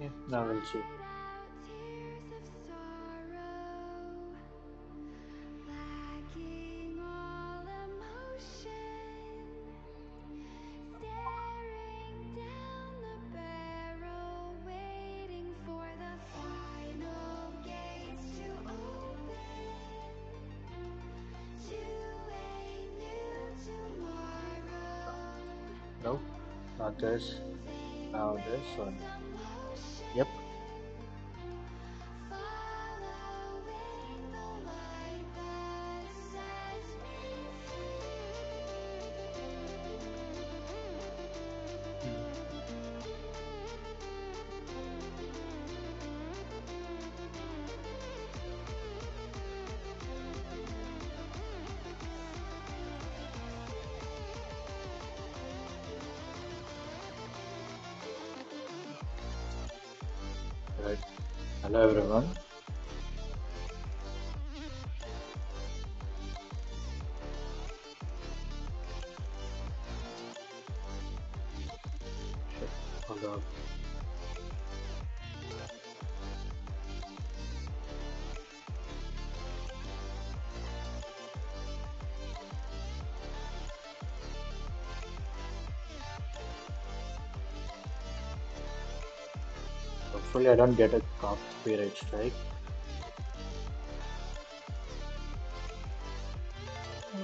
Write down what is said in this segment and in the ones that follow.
Okay, now we'll see. No, not this. Now this one. Yep. Hmm. Right. Hello everyone. Shit. Hold on. Hopefully I don't get a copyright strike.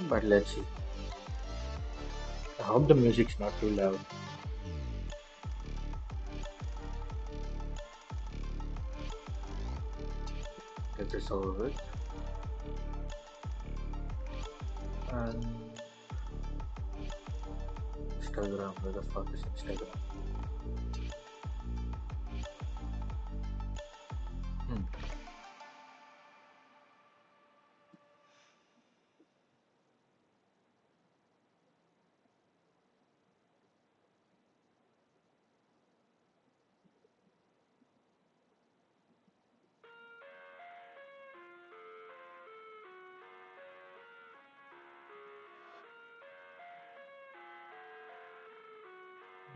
But let's see. I hope the music's not too loud. Get this over with. And Instagram, where the fuck is Instagram? Hmm.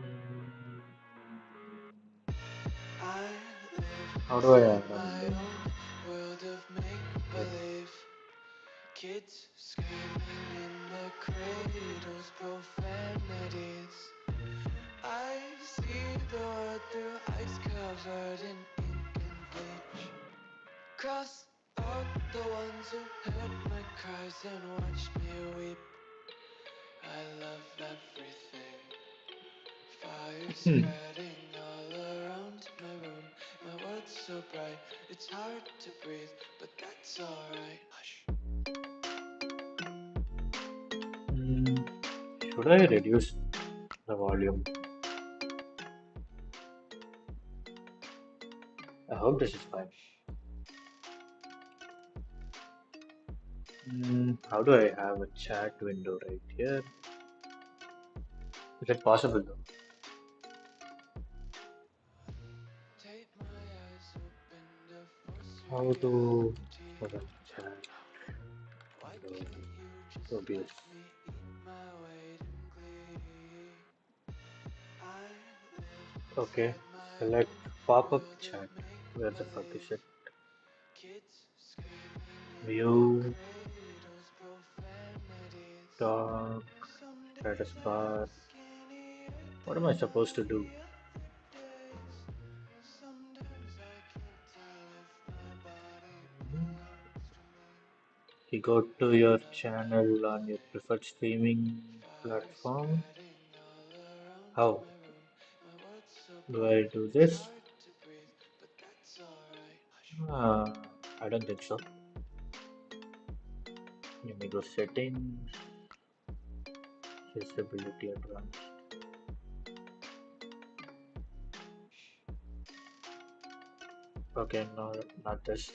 Mm, How do I add a link? World of make Yep. believe. Kids screaming in the cradles, profanities. I see the world through ice covered in ink and bleach. Cross out the ones who heard my cries and watched me weep. I love everything. Fire Hmm. spreading all around my room. My world's so bright, it's hard to breathe, but that's alright. Hush. Mm, should I reduce the volume? I hope this is fine. How do I have a chat window right here? Is it possible though? Take my eyes open to force How to reality. have a chat Why window? can't you just let OBS. me eat my weight in glee? I live Okay. inside my Select own pop-up world of chat. make Where the fuck is believe. it? Kids screaming in the View, cradles, profanities. talk, Some status days I have bar. skinnier What am I than supposed to do? the other days. Sometimes I can't tell if my body belongs to me. You go to I your love channel on your everything. preferred streaming Fire platform. spreading all around How my room. My world's so do bright, I do it's this? hard to breathe, but that's alright. Hush. Uh, I don't think so. Let me go settings, accessibility advanced. Okay, no, not this.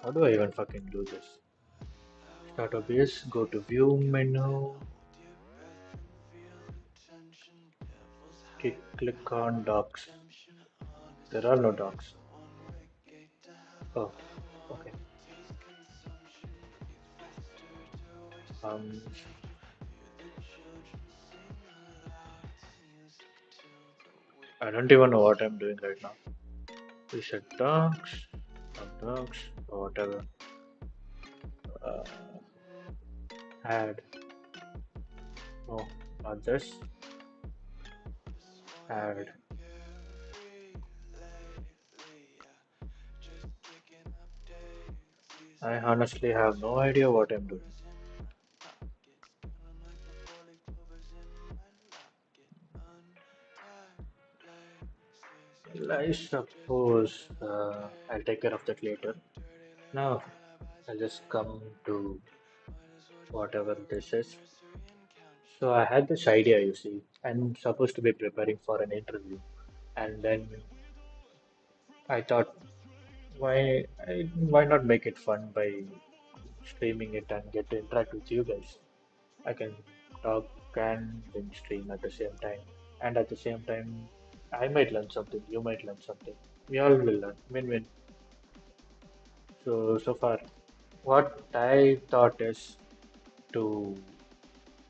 How do I even fucking do this? I Start wanna OBS, go to take view a minute, menu, hold your breath and feel the tension. Devils hide click on behind docs. redemption. There are no Honesty is docs. the one-way gate to hell. Oh, I know okay. taste consumption breathe faster to waste Um, ourselves. View the I don't even know what I'm doing right now. Reset docs, docs, or whatever. Uh, add. No, not this. Add. I honestly have no idea what I'm doing. I suppose I'll take care of that later. Now I'll just come to whatever this is. So I had this idea, you see. I'm supposed to be preparing for an interview, and then I thought, why not make it fun by streaming it and get to interact with you guys? I can talk and then stream at the same time, and at the same time, I might learn something. You might learn something. We all will learn. Win-win. So far, what I thought is to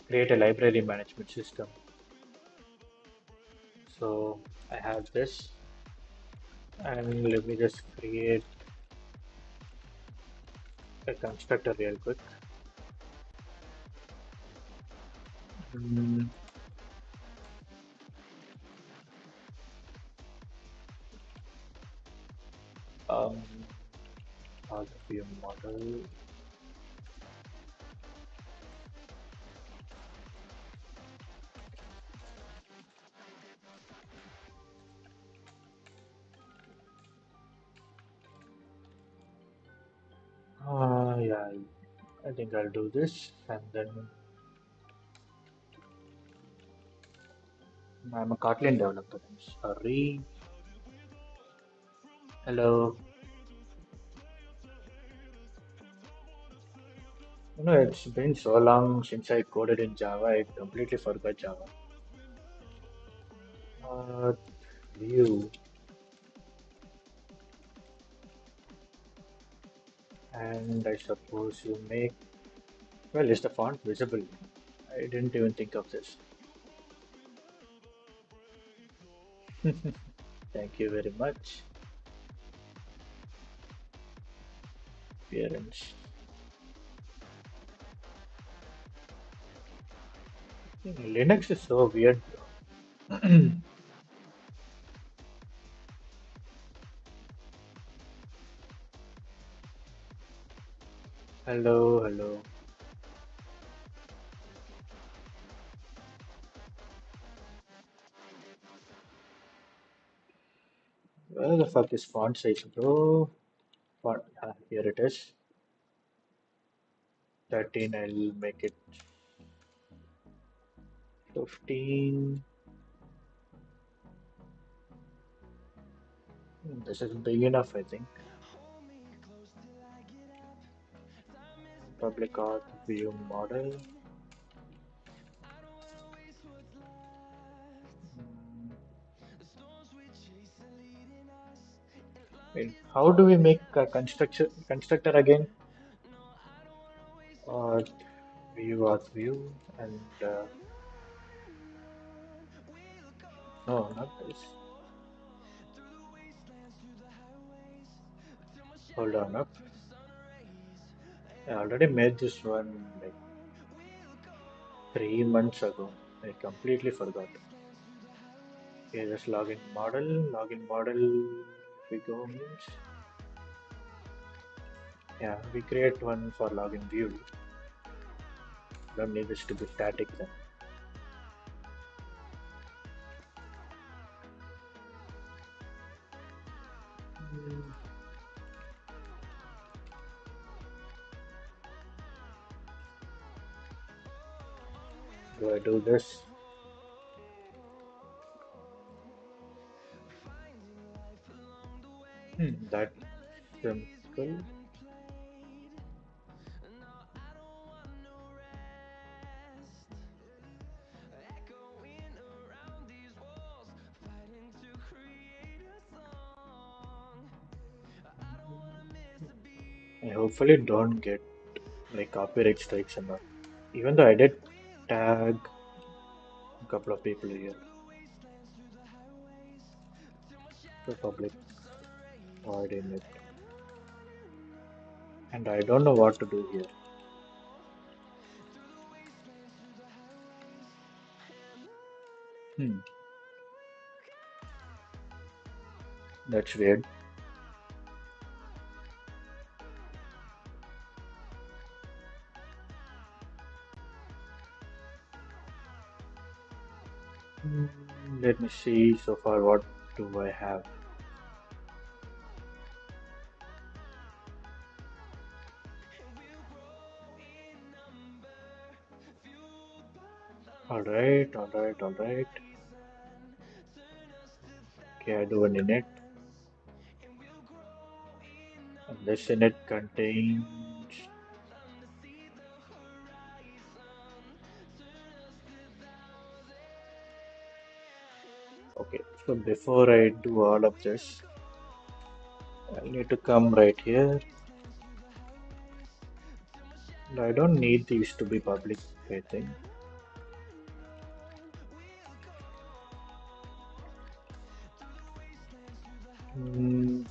create a library management system. So I have this, and let me just create a constructor real quick. Mm, um, view model. Yeah, I think I'll do this, and then I'm a Kotlin developer. I'm sorry. Hello. It's been so long since I coded in Java. I completely forgot Java. Uh, view, and I suppose you make. Well, is the font visible? I didn't even think of this. Thank you very much. Appearance. Linux is so weird, bro. Hello, hello. Where the fuck is font size, bro? Font, here it is. 13, I'll make it 15. This is big enough, I think. Public art view model. Mm, wait, how do we make a constructor again? Uh, view art view and no, not this. Hold on up. I already made this one like 3 months ago. I completely forgot. Okay, just login model. Login model. We go means yeah, we create one for login view. Don't need this to be static then. Mm, do I do this? That simple. I hopefully don't get like copyright strikes and all. Even though I did tag a couple of people here. the public void in it. And I don't know what to do here. Hmm, that's weird. Hmm, let me see so far what do I have. Alright, alright, alright. Okay, I do an init. And this init contains. Okay, so before I do all of this, I need to come right here. I don't need these to be public, I think. Hmm,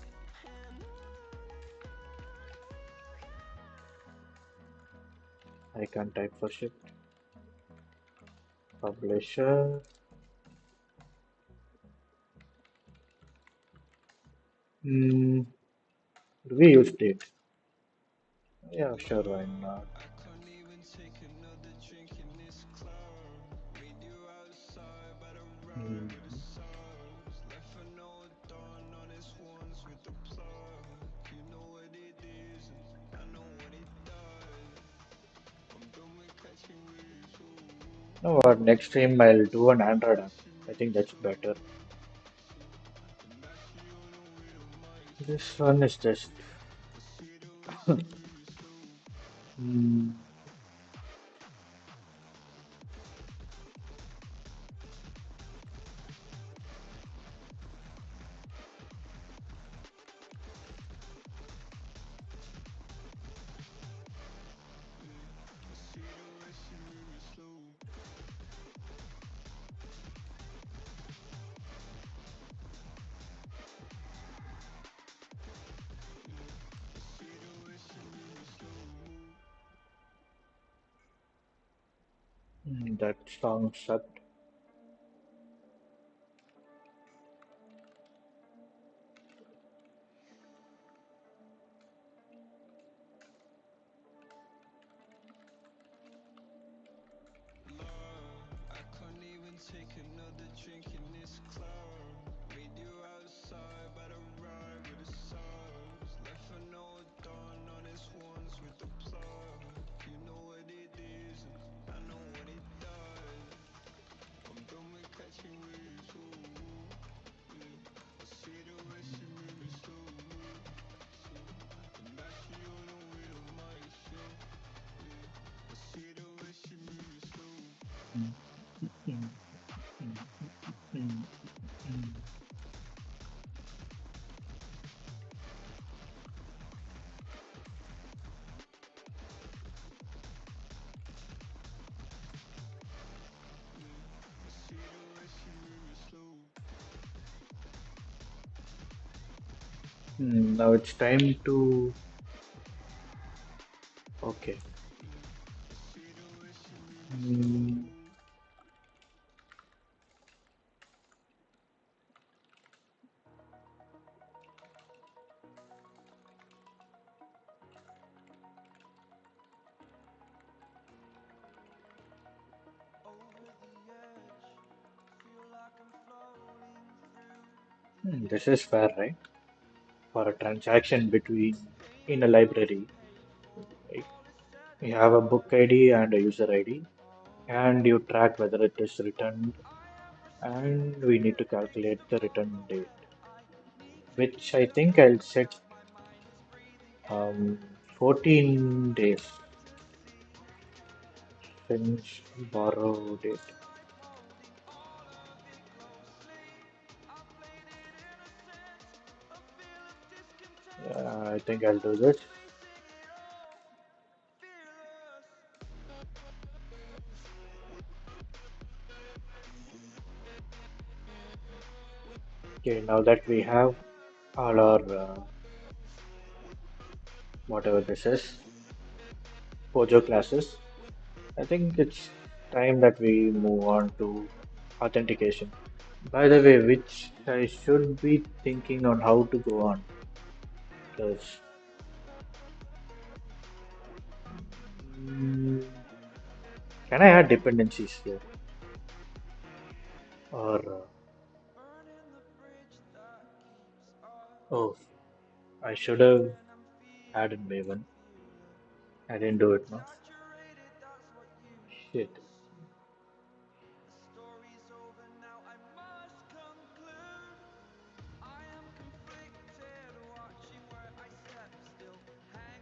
I can't type for shit. Publisher. Hmm, do we use date? Yeah, sure, why not? Hmm, no, what next time I'll do an Android app. I think that's better. This one is just. Hmm, that song sucked. Hmm, hmm, hmm, hmm, hmm. Now it's time to. Okay. Hmm, this is fair, right? For a transaction between in a library, right? You have a book ID and a user ID, and you track whether it is returned, and we need to calculate the return date, which I think I'll set 14 days since borrow date. I think I'll do this. Okay, now that we have all our whatever this is, Pojo classes, I think it's time that we move on to authentication. By the way, which I should be thinking on how to go on, because can I add dependencies here, or oh, I should have added Maven. I didn't do it, no. Shit.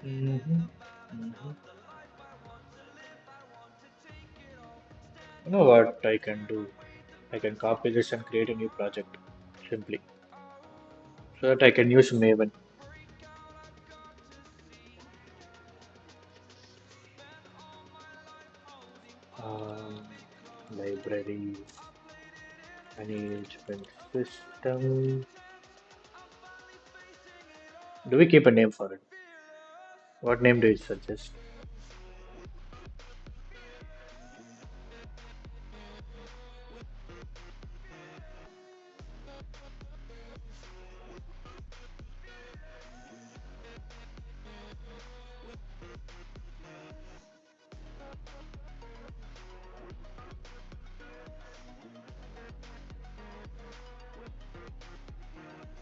hmm hmm You know what I can do? I can copy this and create a new project simply, so that I can use Maven. Um, Library management system. Do we keep a name for it? What name do you suggest?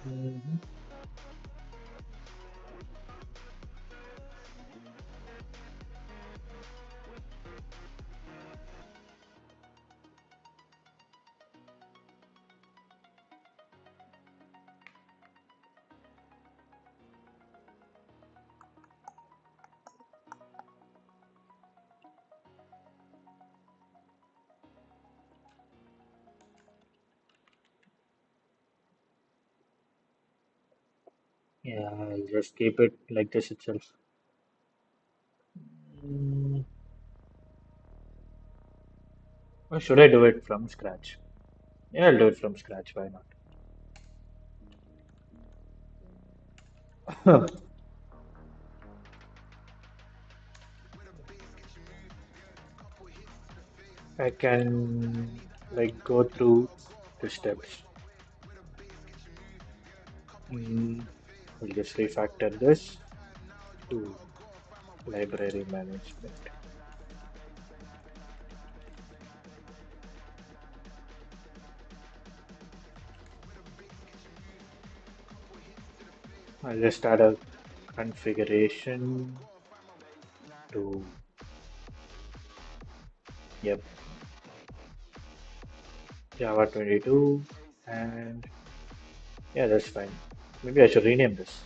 hmm Yeah, I'll just keep it like this itself. Mm, or should I do it from scratch? Yeah, I'll do it from scratch. Why not? I can like go through the steps. Mm, we'll just refactor this to library management. I'll just add a configuration to, yep, Java 22, and yeah, that's fine. Maybe I should rename this.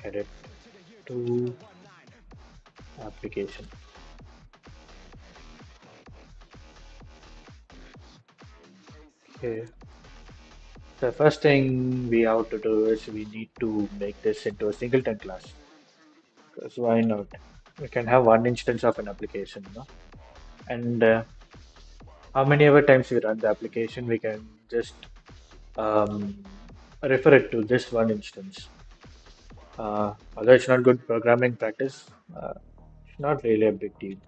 Edit to application. Okay. The first thing we have to do is we need to make this into a singleton class. Because why not? We can have one instance of an application, no? And how many ever times we run the application, we can just um, refer it to this one instance. Although it's not good programming practice, it's not really a big deal.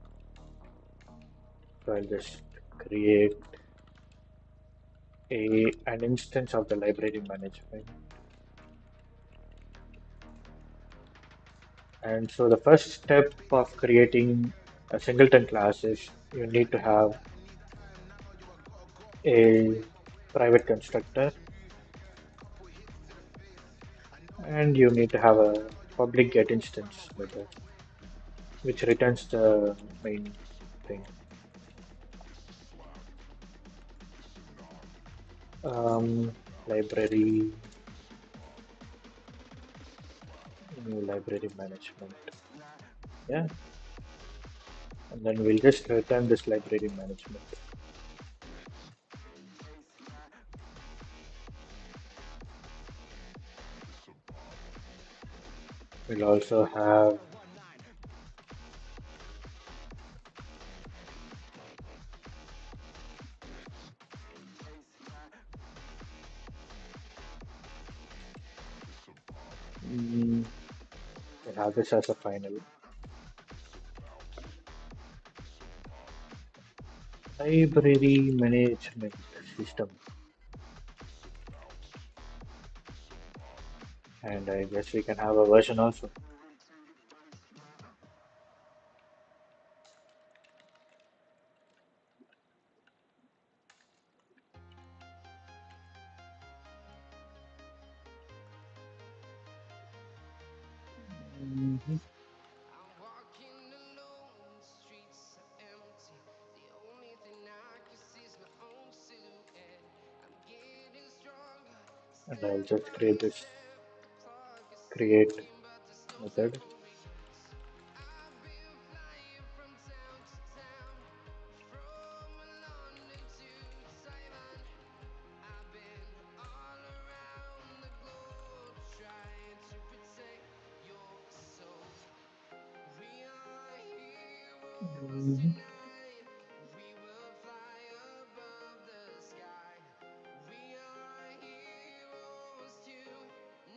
So I'll just create an instance of the library management. And so the first step of creating a singleton class is you need to have a private constructor and you need to have a public get instance method which returns the main thing. Library, new library management. Yeah, and then we'll just return this library management. We'll also have have this as a final. Library management system. And I guess we can have a version also. Mhm. And I'll just create this create method. Mhm.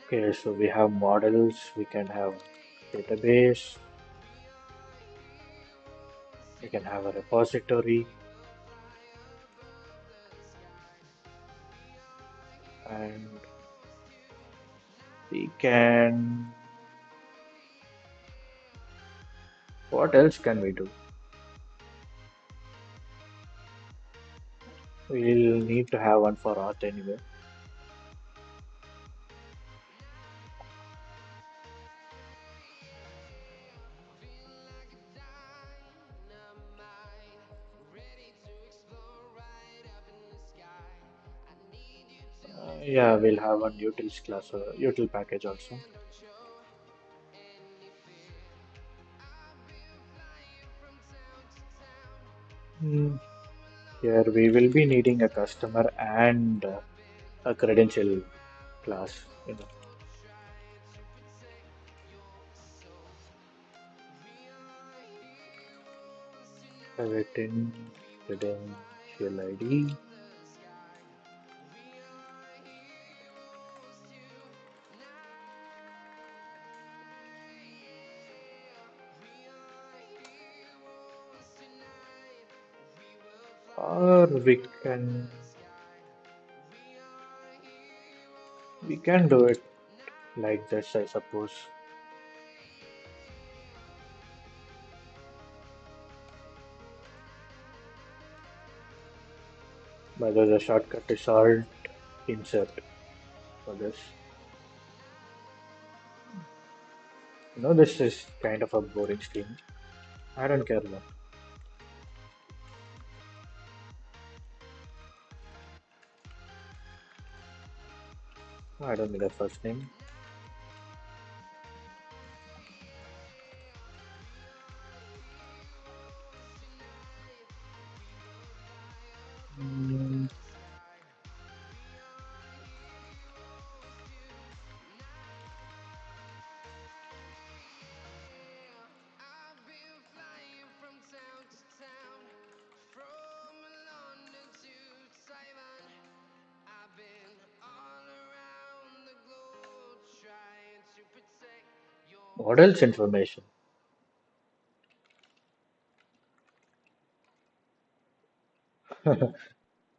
Okay, so we have models, we can have database, we can have a repository, and we can. What else can we do? We'll need to have one for auth anyway. Yeah, we'll have one utils class, util package also. Hmm. Here we will be needing a customer and a credential class. Private in credential ID. Or we can do it like this, I suppose. But the shortcut is alt insert for this. This is kind of a boring screen. I don't care though. I don't need a first name. Mm, what else information?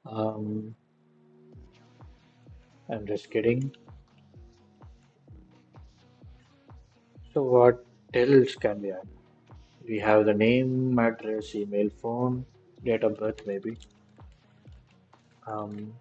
um, I'm just kidding. So what else can we add? We have the name, address, email, phone, date of birth, maybe. Um,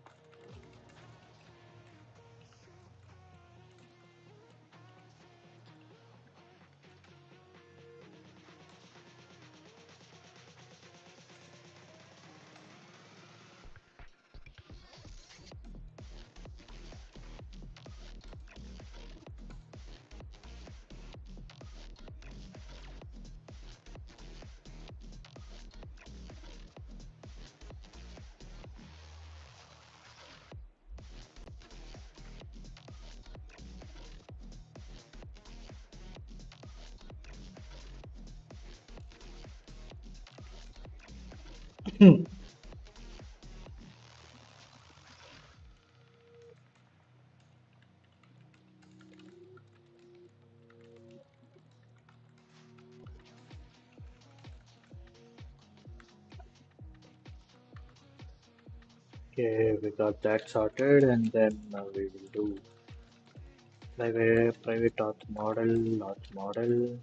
Okay, we got that sorted, and then we will do private auth model.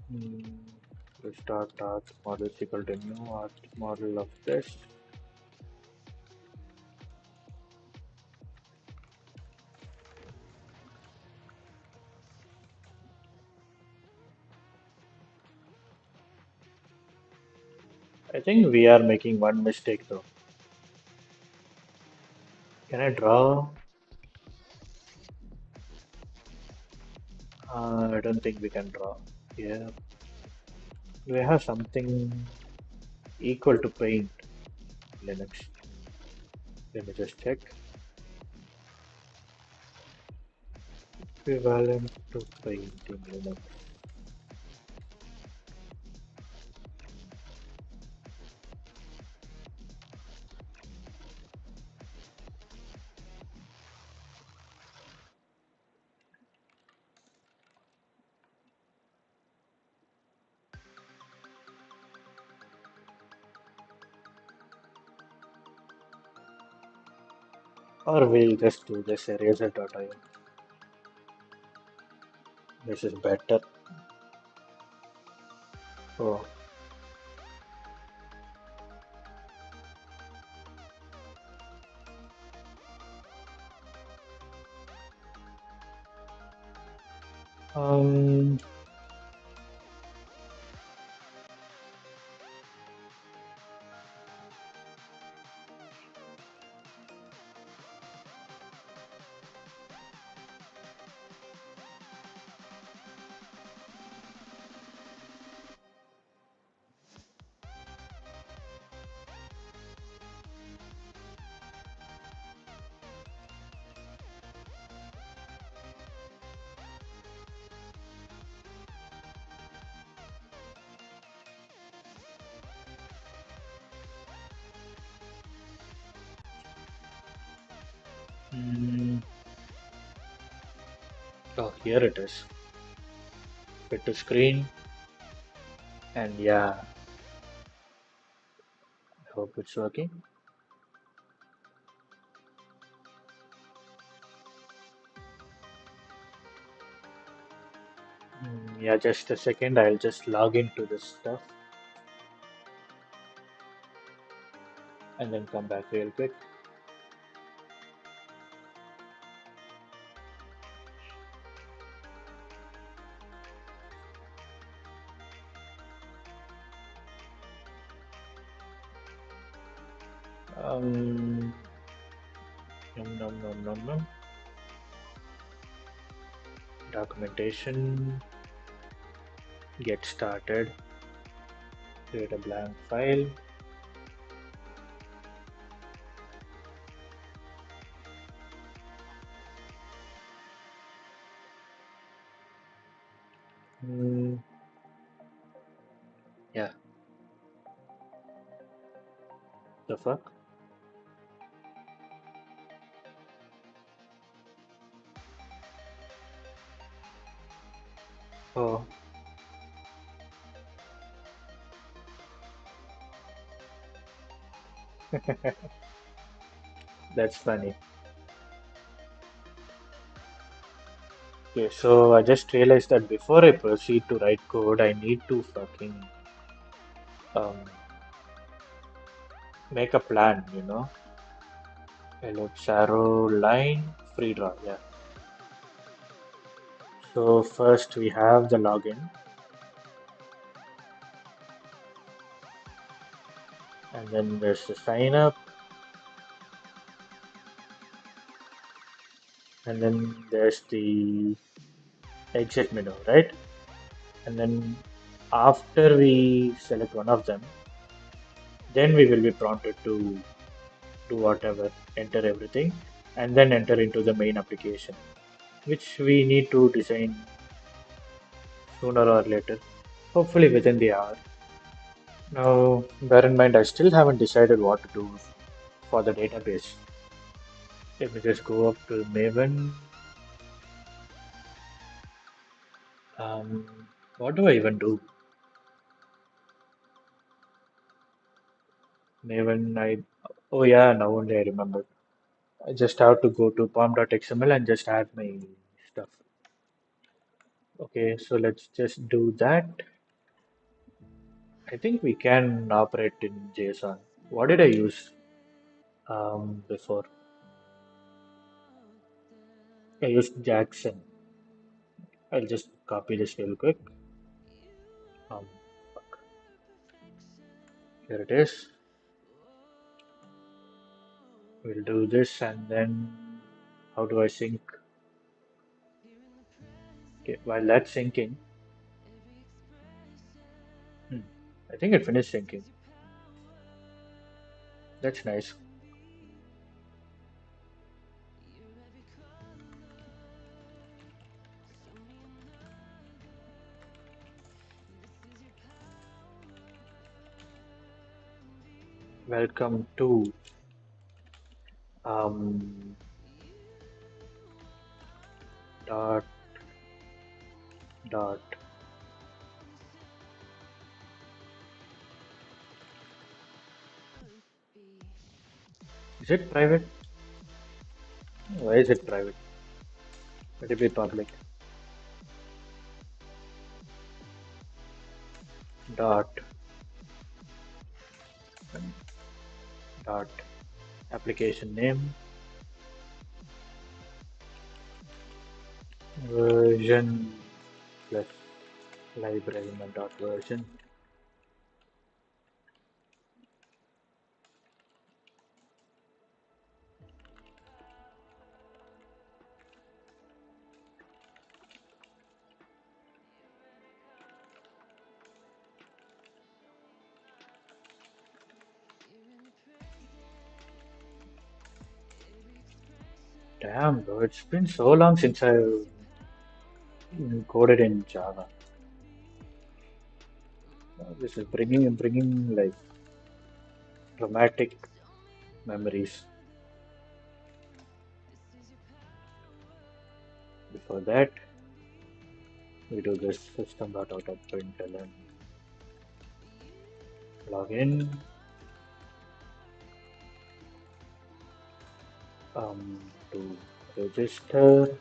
Hmm, Restart auth model is equal to new auth model of this. I think we are making one mistake though. Can I draw? I don't think we can draw. Yeah. Do we have something equal to paint Linux? Let me just check. Equivalent to paint in Linux. Or we'll just do this eraser.io. This is better. Oh, um, mm, oh, here it is. Fit to screen. And yeah, I hope it's working. Yeah, just a second. I'll just log into this stuff and then come back real quick. Um, num num num num num. Documentation. Get started. Create a blank file. Mm, yeah, the fuck? Oh, that's funny. Okay, so I just realized that before I proceed to write code, I need to fucking um, make a plan. Ellipse arrow line, free draw, yeah. So first we have the login, and then there's the sign up, and then there's the exit menu, right? And then after we select one of them, then we will be prompted to do whatever, enter everything, and then enter into the main application, which we need to design sooner or later, hopefully within the hour. Now, bear in mind, I still haven't decided what to do for the database. Let me just go up to Maven. Um, what do I even do? Maven, oh yeah, now only I remember. I just have to go to pom.xml and just add my stuff. Okay, so let's just do that. I think we can operate in JSON. What did I use before? I used Jackson. I'll just copy this real quick. Um, Here it is. We'll do this and then how do I sync? Okay, while that's syncing, hmm, I think it finished syncing. That's nice. Welcome to um, dot dot. Is it private? Why is it private? Let it be public. Dot dot application name version plus library dot version. Damn, bro, it's been so long since I coded in Java. This is bringing like traumatic memories. Before that, we do this system.out.println login to register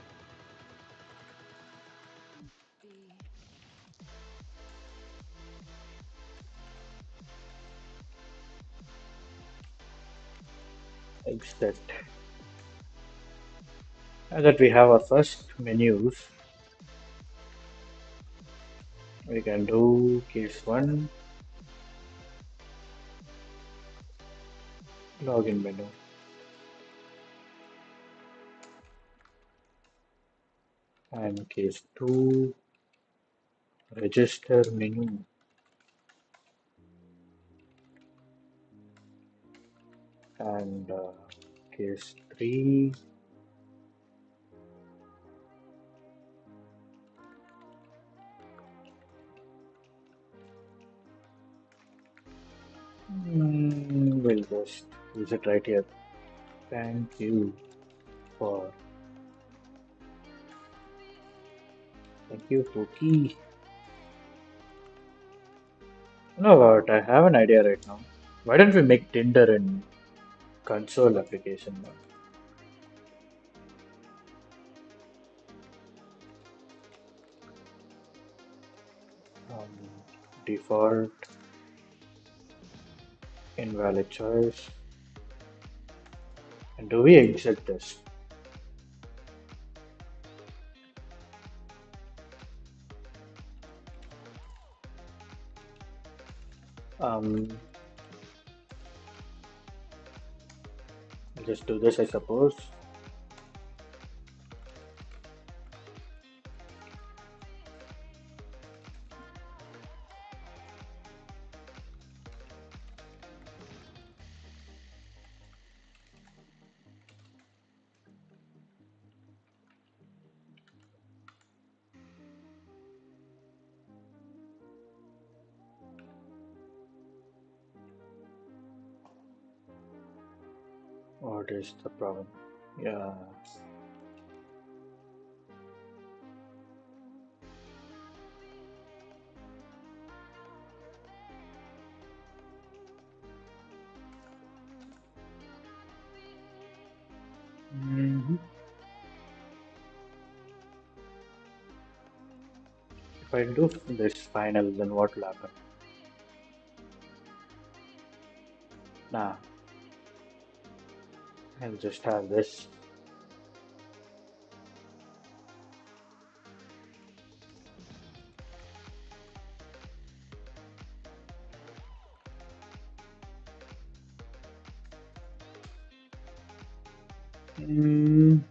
exit. Now that we have our first menus, we can do case one login menu and case two register menu and case three we'll just use it right here. Thank you for thank you Pookie. You know what? I have an idea right now. Why don't we make Tinder in console application now? Um, Default invalid choice. And do we exit this? Um, just do this, I suppose. What is the problem? Yeah. If I do this final, then what will happen? Nah, I'll just have this. Mm,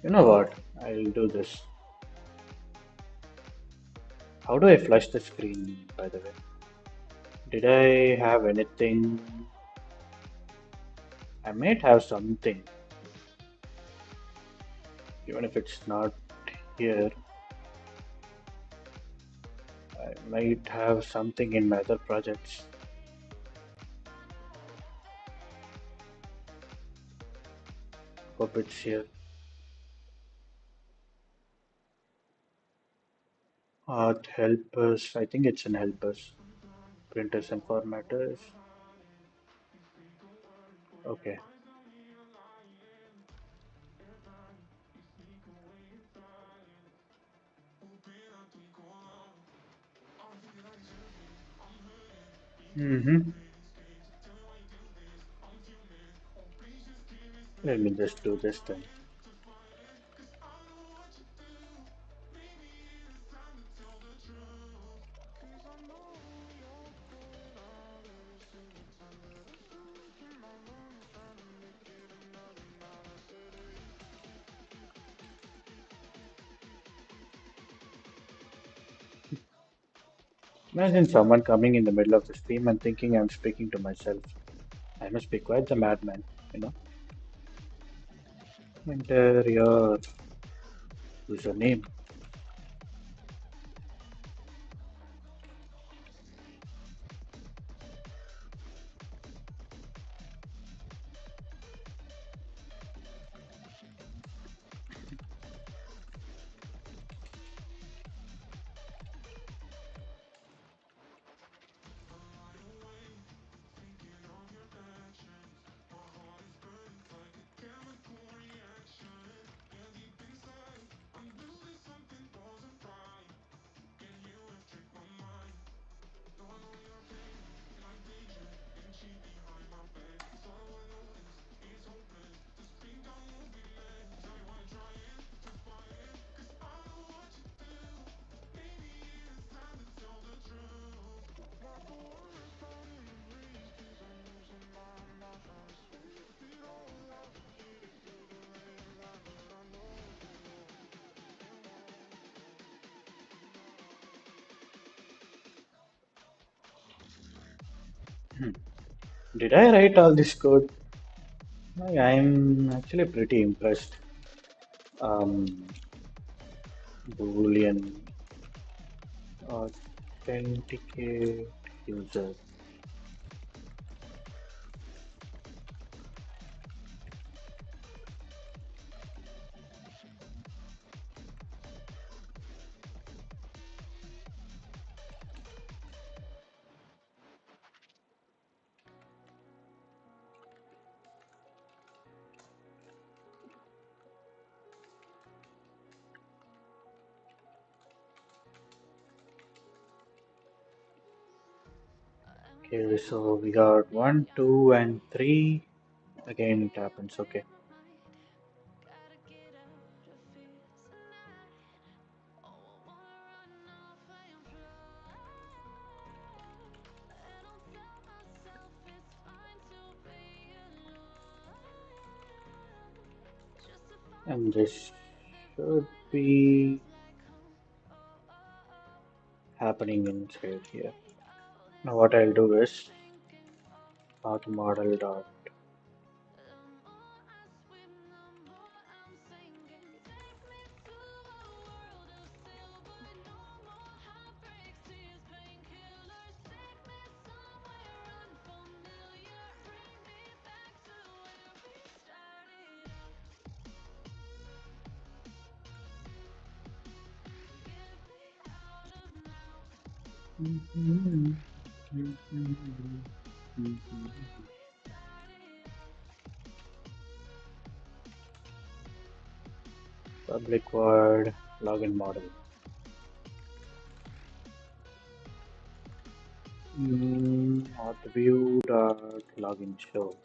you know what? I'll do this. How do I flush the screen, by the way? Did I have anything? I might have something, even if it's not here. I might have something in my other projects. Hope it's here. Art helpers. I think it's in helpers. Printers and formatters. Okay. Mm-hmm. Let me just do this then. Imagine someone coming in the middle of the stream and thinking I'm speaking to myself. I must be quite the madman, you know. Enter your username. Hmm. Did I write all this code? I'm actually pretty impressed. Um, Boolean authenticate user. Okay, so we got one, two, and three. Again, it happens. Okay. And this should be happening inside here. Now, what I'll do is auth model dot. Public void login model. Auth view dot login show.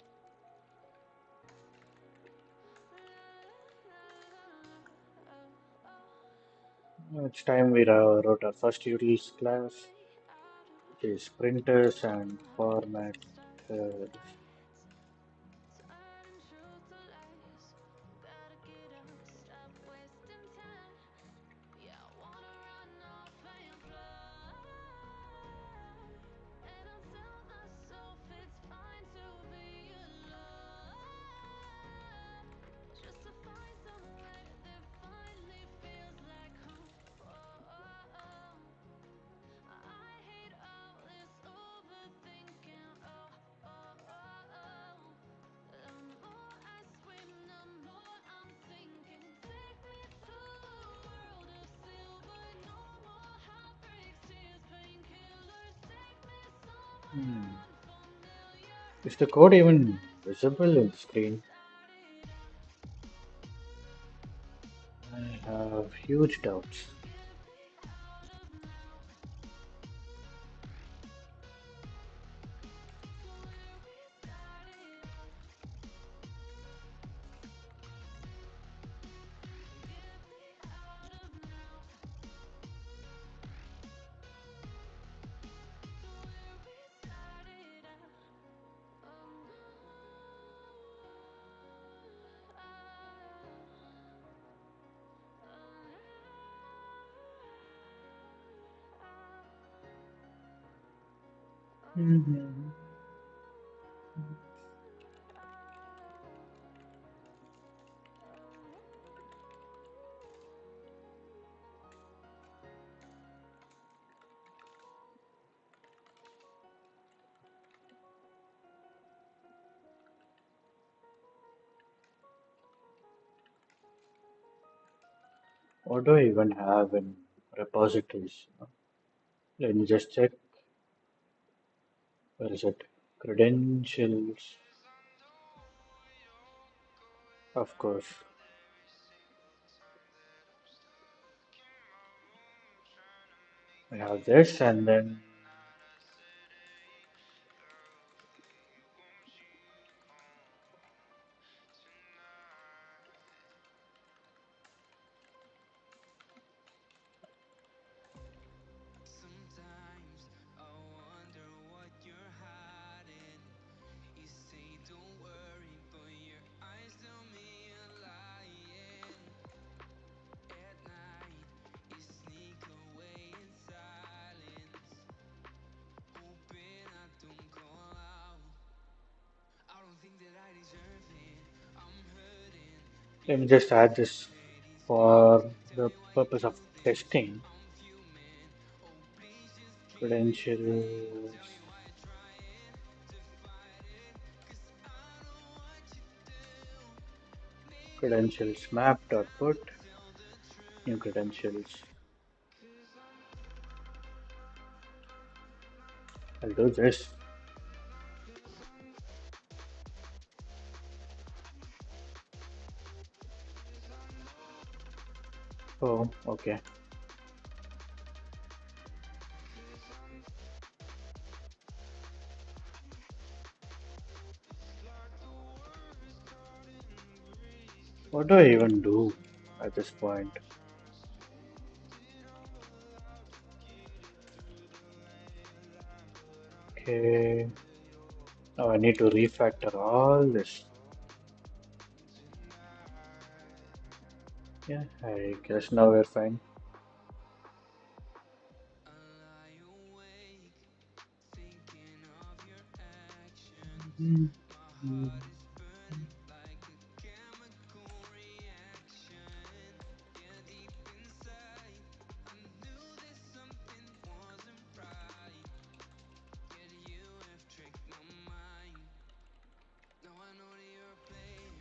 It's time we wrote our first utils class, which is printers and formatters. Hmm. Is the code even visible in the screen? I have huge doubts. Mhm. What do I even have in repositories? Let me just check. Where is it? Credentials. Of course. I have this and then Sometimes I wonder what you're hiding. You say don't worry, but your eyes tell me you're lying. At night, you sneak away in silence, hoping I don't call out. I don't think that I deserve it. I'm hurting. let me Need just add someone to this play these games. for Tell the me why you purpose do of this. testing. I'm fuming. Oh, please just keep it clean. Tell me Credentials. why you're trying to fight it. 'Cause I know what you do. Maybe Credentials it's map dot time to put tell the new truth. credentials. 'Cause I'll do this. Oh, okay. What do I even do at this point? Okay. Now I need to refactor all this. Yeah, I guess now we're fine. I lie awake, thinking of your actions. My heart is burning like a chemical reaction. Yeah, deep inside, I knew that something wasn't right. Yet you have tricked my mind. Now I know that you're a player.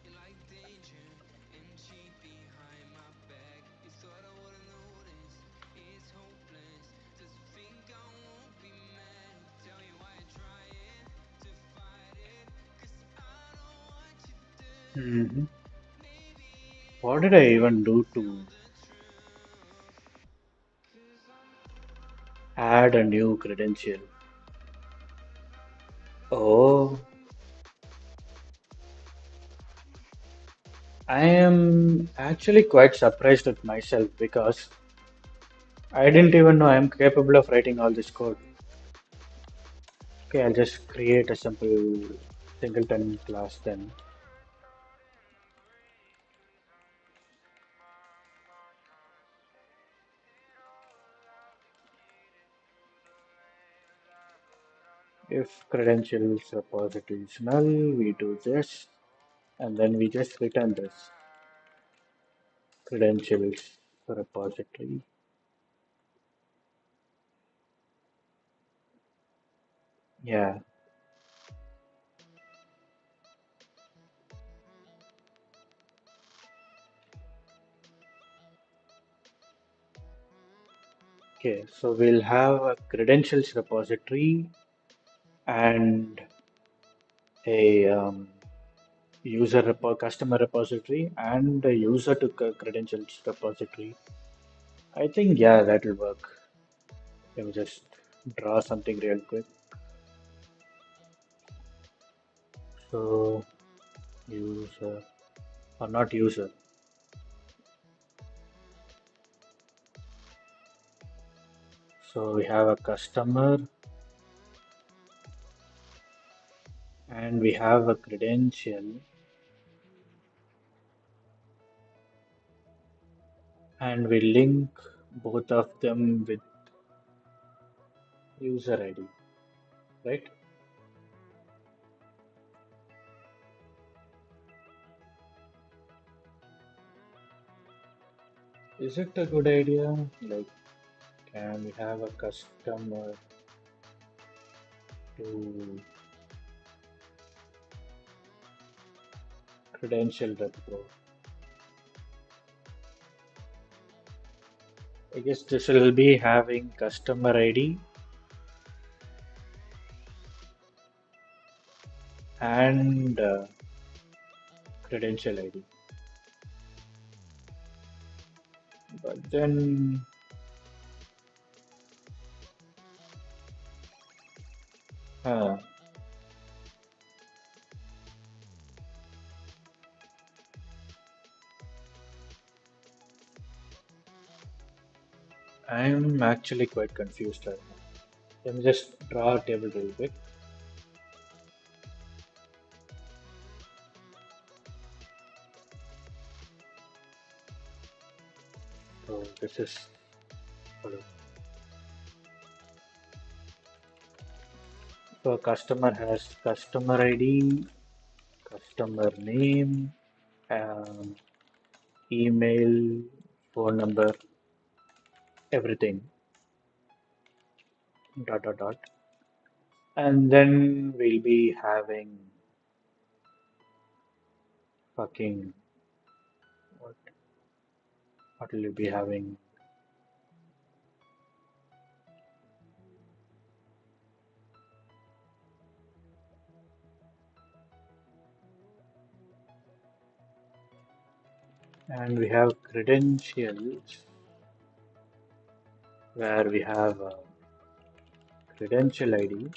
You like danger and cheat behind my back. You thought I wouldn't notice. It's hopeless. Just think I won't be mad. Tell you why you're trying to fight it. 'Cause I know what you do. Hmm. Maybe What did I even do to add a new credential? Oh, I am actually quite surprised with myself because I didn't even know I'm capable of writing all this code. Okay, I'll just create a simple singleton class then. If credentials repository is null, we do this, and then we just return this credentials repository. Yeah, okay, so we'll have a credentials repository and a customer repository and a user to credentials repository. I think, yeah, that will work. Let me just draw something real quick. So, user or not user. So we have a customer and we have a credential and we link both of them with user ID, right? Is it a good idea? Like, can we have a customer to credential repro? I guess this will be having customer ID and credential ID. But then, uh, I'm actually quite confused right now. Let me just draw a table real quick. So this is hold on. So customer has customer ID, customer name, um, email, phone number, everything, dot dot dot. And then we'll be having fucking what what will you be having? And we have credentials where we have credential ID,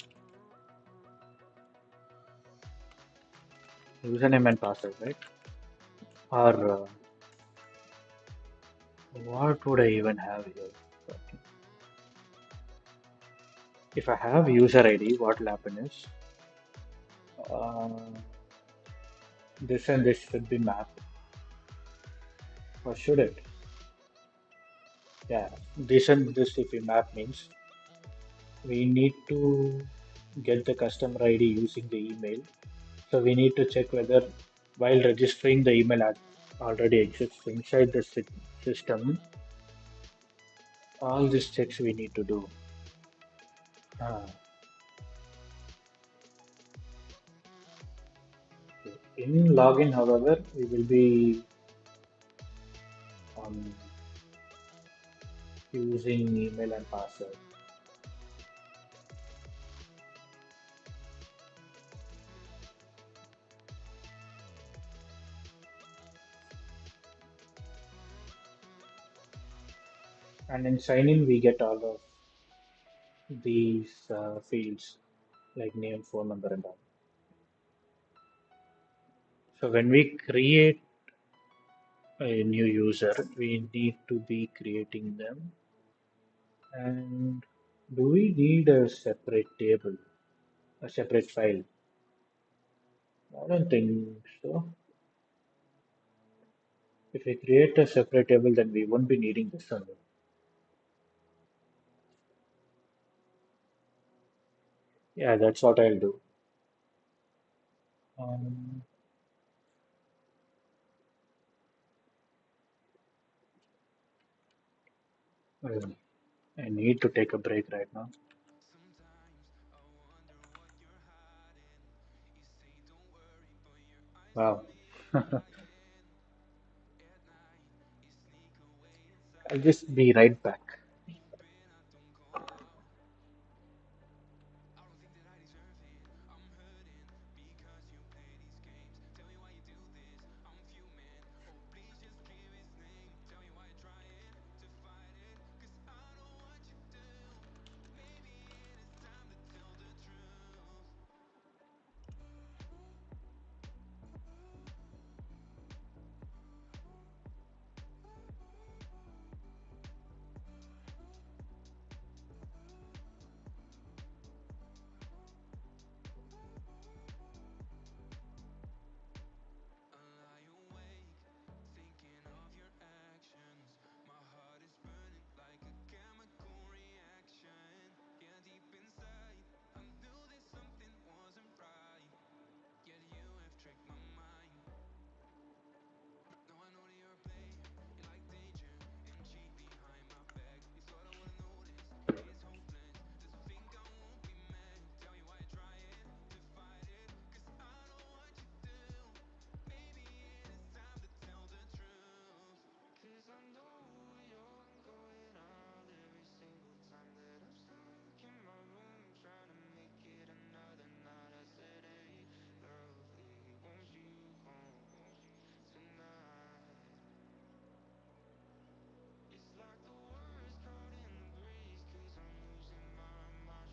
username and password, right? Or what would I even have here? If I have user ID, what will happen is uh, this and this should be mapped, or should it? Yeah, this and this if we map means we need to get the customer ID using the email. So we need to check whether while registering the email ad already exists inside the system, all these checks we need to do. Uh, in login, however, we will be um, using email and password. And in sign in, we get all of these fields like name, phone number, and all. So when we create a new user, we need to be creating them. And do we need a separate table, a separate file? I don't think so. If we create a separate table, then we won't be needing this one. Yeah, that's what I'll do. Um, well, I need to take a break right now. Sometimes I wonder what you're hiding. You say don't worry, but your eyes tell Wow. me you're lying. At night, you sneak away I'll inside just be right back. hoping I don't call out. I don't think that I deserve it. I'm hurting because you play these games. Tell me why you do this. I'm fuming. Oh, please just give his name. Tell me why you're trying to fight it. Cause I know what you do. Maybe it is time to tell the truth. I lie awake, thinking of your actions. My heart is burning like a chemical reaction. Yeah, deep inside, I knew that something wasn't right. Yet you have tricked my mind. Now I know that you're a player, you like danger and cheat behind my back. You thought I would've noticed, it's hopeless. Does it think I won't be mad? Tell me why you're trying to fight it. Cause I know what you do. Maybe it is time to tell the truth. Cause I know you're going out every single time that I'm stuck in my room trying to make it another night. I said, hey, lovely, won't you come tonight? It's like the worst caught in the breeze, cause I'm losing my mind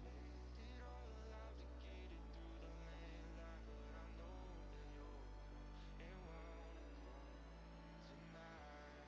trying to spit it all out to get it through the landline. But I know that you're and wanna come tonight.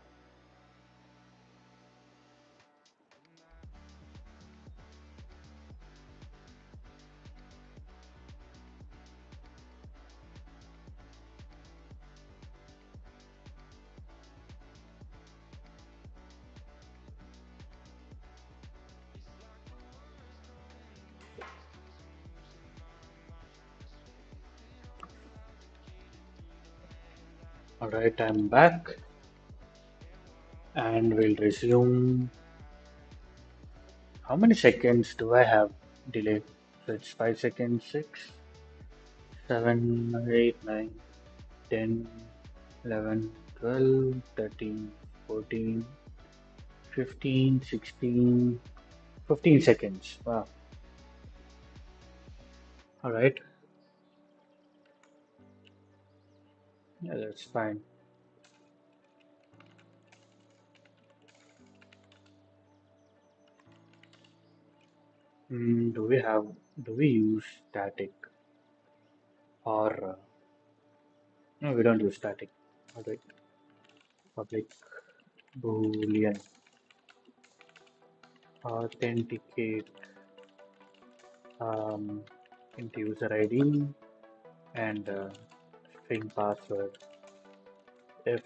All right, I'm back and we'll resume. How many seconds do I have delay? So it's 5 seconds, 6, 7, 8, 9, 10, 11, 12, 13, 14, 15, 16, 15 seconds. Wow. All right. Yeah, that's fine. Do we use static or no, we don't use static. All right. Public Boolean authenticate um, into user ID and string password. If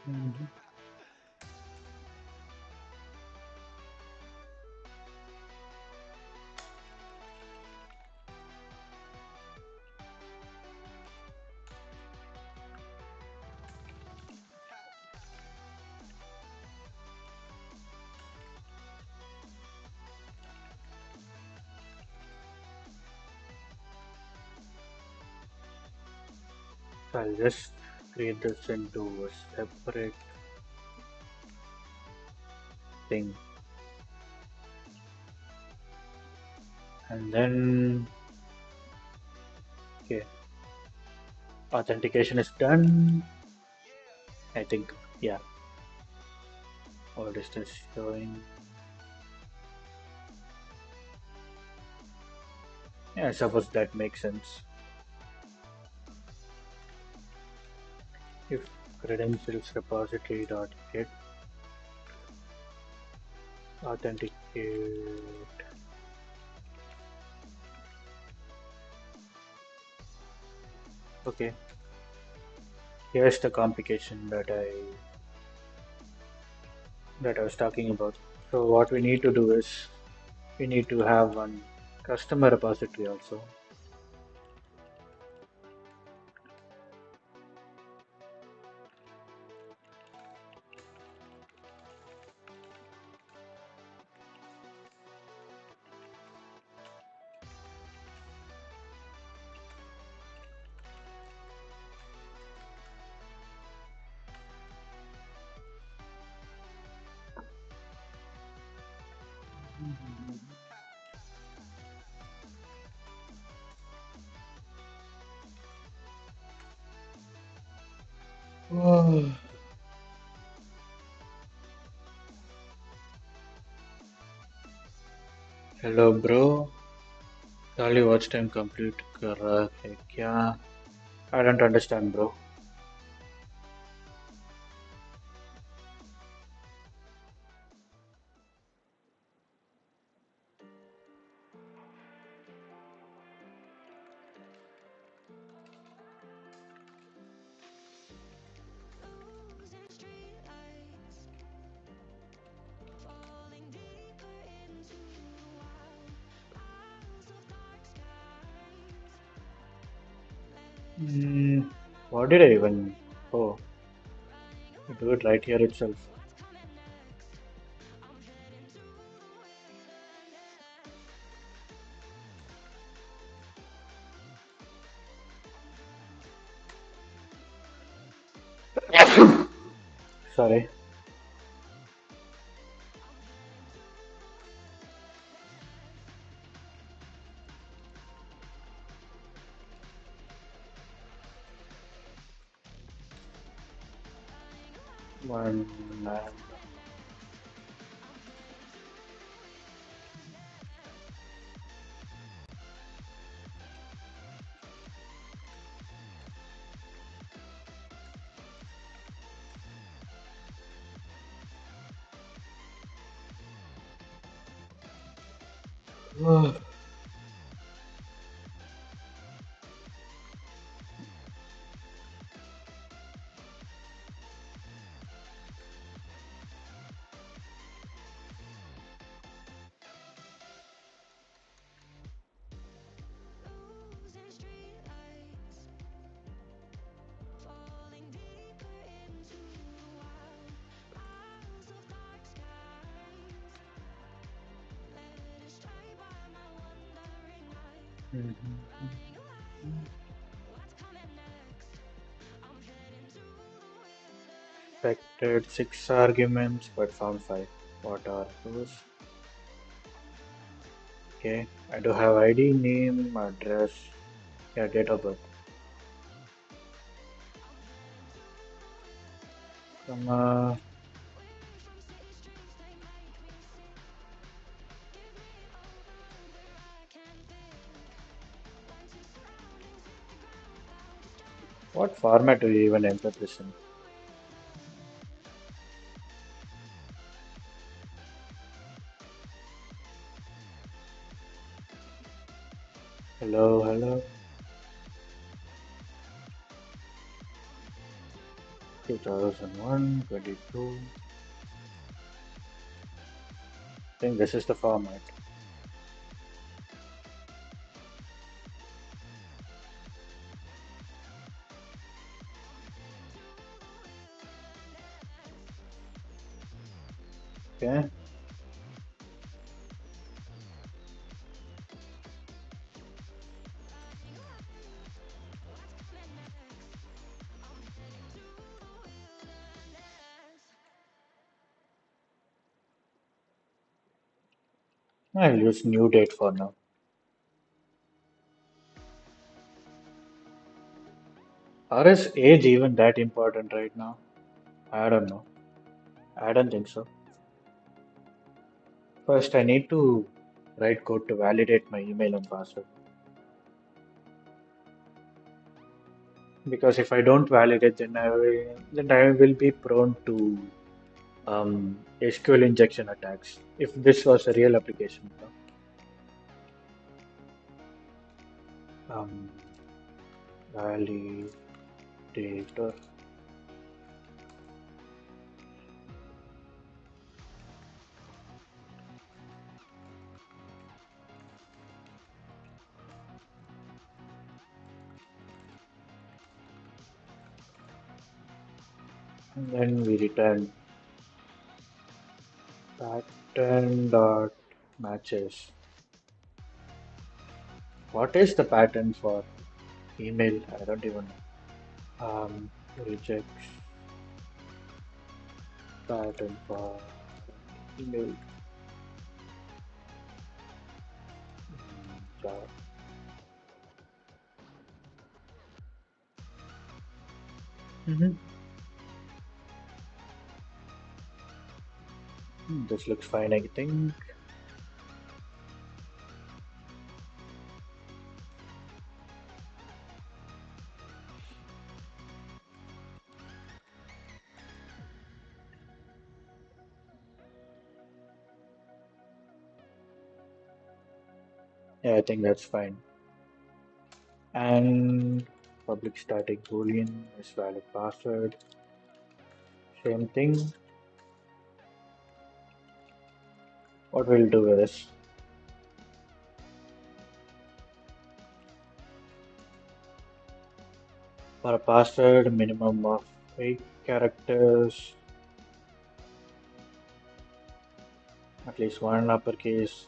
Mhm. So I'll just create this into a separate thing. And then, okay, authentication is done. I think, yeah, all this is showing. Yeah, I suppose that makes sense. If credentials repository dot get authenticate. Okay, here's the complication that I was talking about. So what we need to do is we need to have one customer repository also. Oh. Hello bro, only watch time complete कर रहा है क्या? I don't understand bro. Losing streetlights, falling deeper into the wild. Miles of dark skies, led astray Hmm, by my what did I even? wandering Oh, eye. I Running do it right away, here itself. what's coming next? I'm heading to the wilderness. Sorry. I'm heading to the wilderness. Running away, One what's and coming next? I'm heading to the wilderness. Losing streetlights, falling deeper into the wild. Miles of dark skies, led astray by my wandering eye. Running away, what's coming next? I'm heading to the wilderness. expected six arguments, but found five. What are those? Okay, I do have ID, name, address, yeah, date of birth. I'm heading to the wilderness. Comma. Weary from city streets, they make me sick. Give me an overload where I can think. Want to surroundings, hit the ground, found a strength. What format do you even Heading enter to this in? the wilderness. Hello, hello. I'm heading to the 2001, 22. I think this is the format. Okay. I'll use new date for now. Or is age even that important right now? I don't know. I don't think so. First, I need to write code to validate my email and password. Because if I don't validate, then I will be prone to SQL injection attacks. If this was a real application, um, validator, and then we return pattern dot matches. What is the pattern for email? I don't even know. Rejects pattern for email. Java. Mhm. This looks fine, I think. Yeah, I think that's fine. And public static boolean is valid password. Same thing. What we'll do is for a password minimum of 8 characters, at least one uppercase.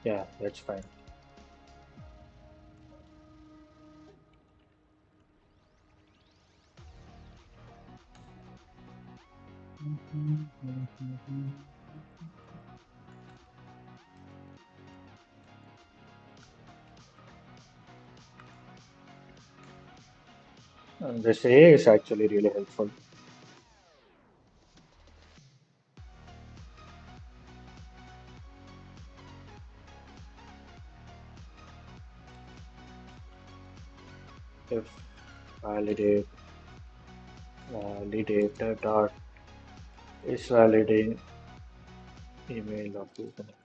Yeah, that's fine. And this A is actually really helpful. If validate validator dot is validate email of username.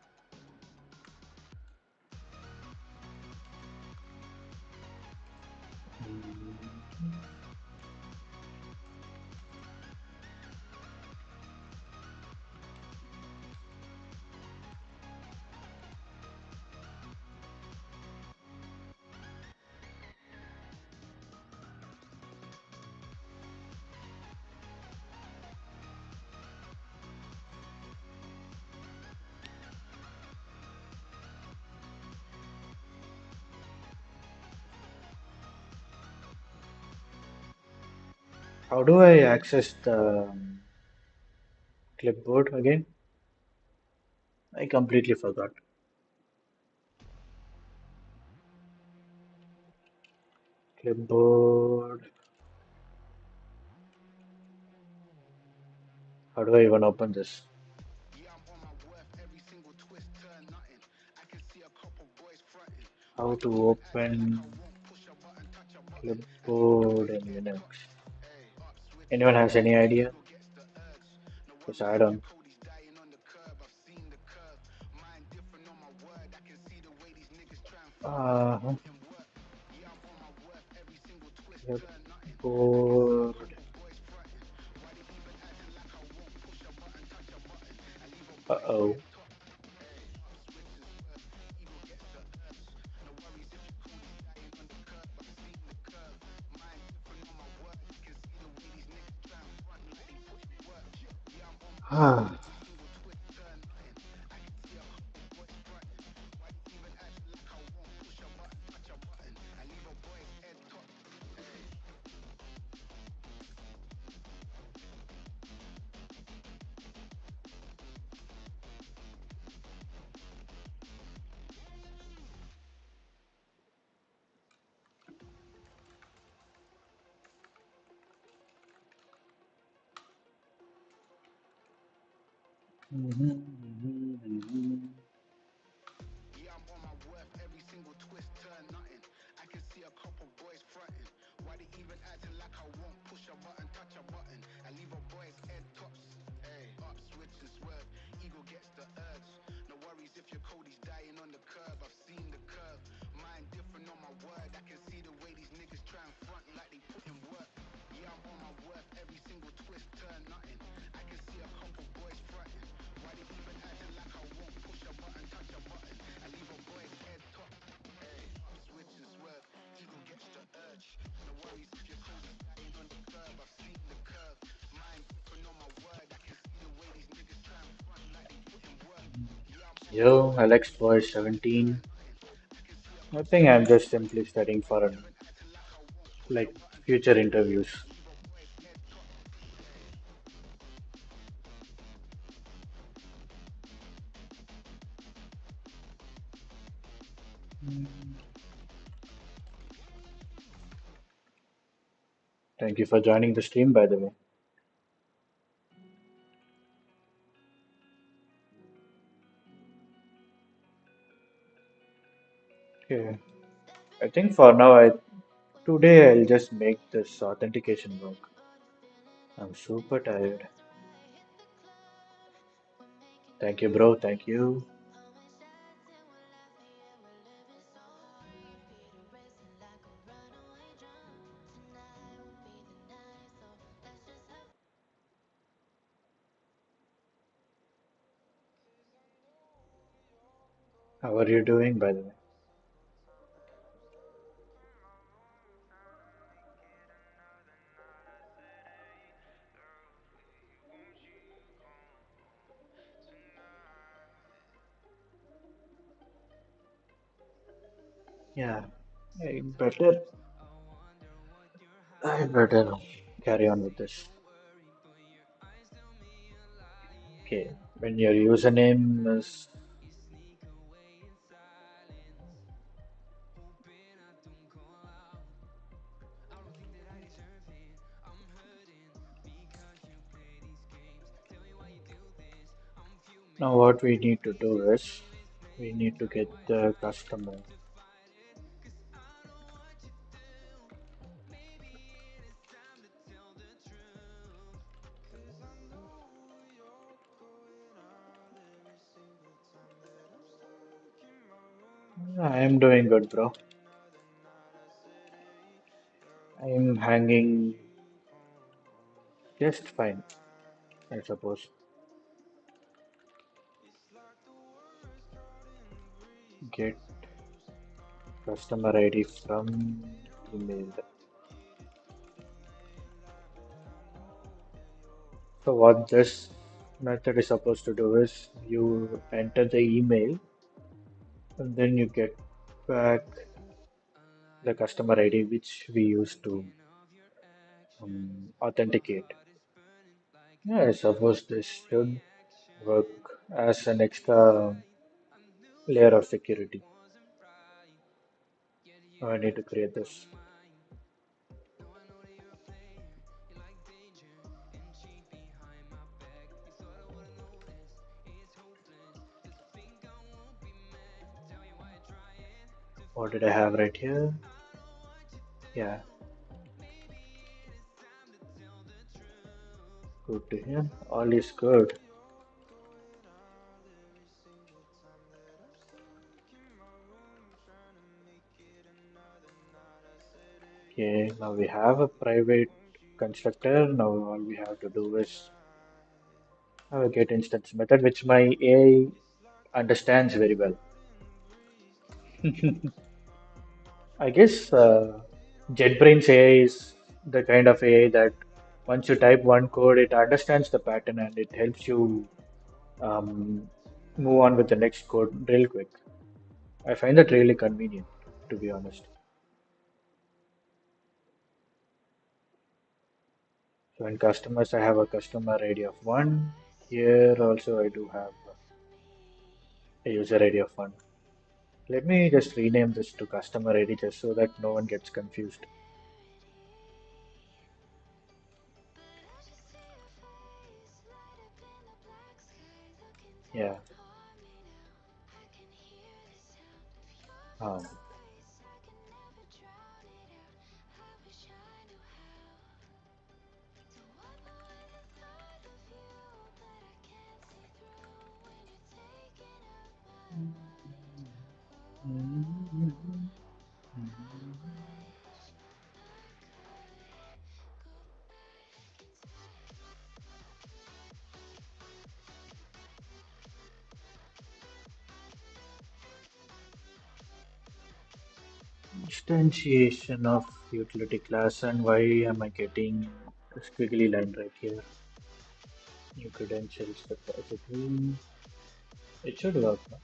How do I access the clipboard again? I completely forgot. Clipboard. How do I even open this? How to open clipboard in Linux? Anyone has any idea? Because I don't. Uh, Clipboard. Uh-oh. Yo, Alex Voice 17. I think I'm just simply studying for like future interviews. Thank you for joining the stream, by the way. Okay. I think for now, today I'll just make this authentication work. I'm super tired. Thank you, bro. Thank you. How are you doing, by the way? Yeah, I better carry on with this. Okay, when your username is now, what we need to do is we need to get the customer. I am doing good, bro. I'm hanging just fine, I suppose. Get customer ID from email. So what this method is supposed to do is you enter the email and then you get back the customer ID which we use to authenticate. Yeah, I suppose this should work as an extra layer of security. I need to create this. What did I have right here? Yeah, good to hear. All is good. Okay, now we have a private constructor. Now all we have to do is a get instance method, which my AI understands very well. I guess JetBrains AI is the kind of AI that once you type one code, it understands the pattern and it helps you um, move on with the next code real quick. I find that really convenient, to be honest. So in customers, I have a customer ID of one. Here also I do have a user ID of one. Let me just rename this to customer ID just so that no one gets confused. Yeah. Um, Instantiation of utility class, and why am I getting a squiggly line right here? New credentials repository. It should work now.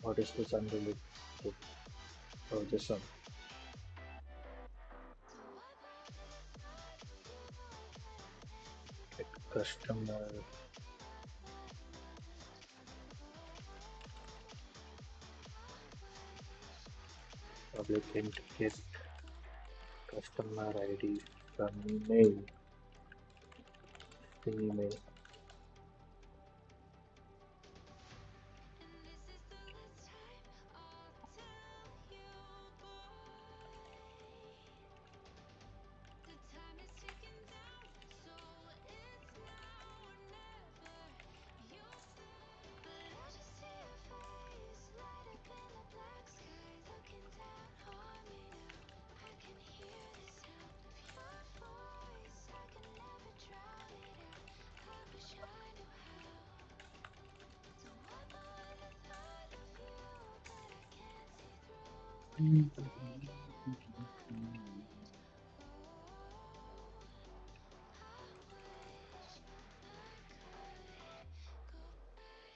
What is this unrelated? Oh, this one. Get customer public int get customer ID from email. The email.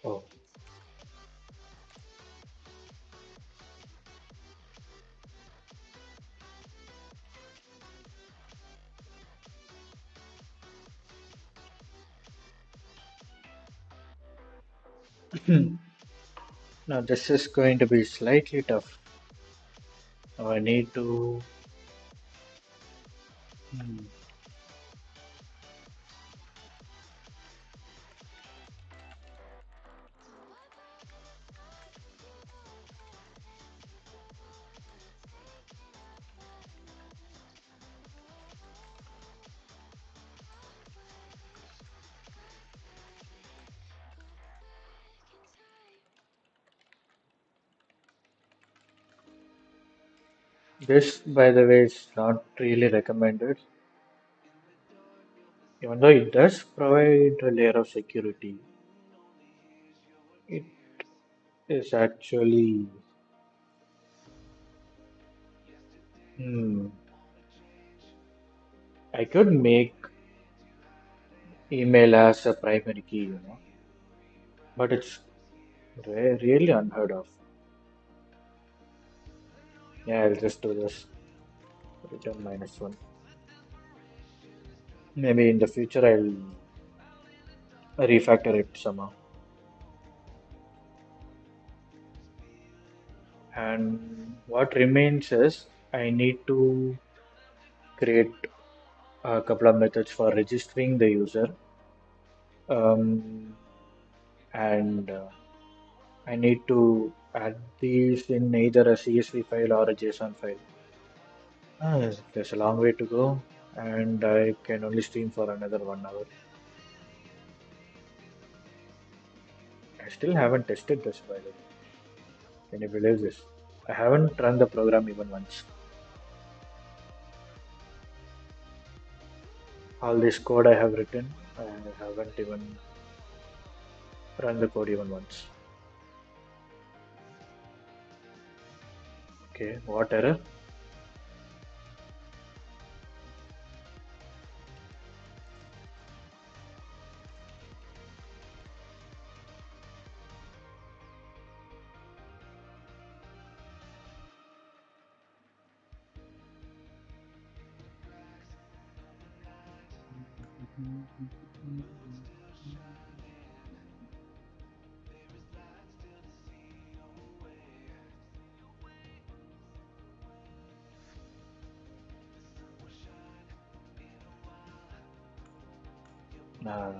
Oh, now this is going to be slightly tough. Now I need to. Hmm, This, by the way, is not really recommended, even though it does provide a layer of security. It is actually. Hmm, I could make email as a primary key, but it's really unheard of. Yeah, I'll just do this. Return -1. Maybe in the future I'll refactor it somehow. And what remains is I need to create a couple of methods for registering the user. Um, and I need to add these in either a CSV file or a JSON file. There's a long way to go, and I can only stream for another 1 hour. I still haven't tested this, by the way. Can you believe this? I haven't run the program even once. All this code I have written, I haven't even run the code even once. Okay, what error? Uh,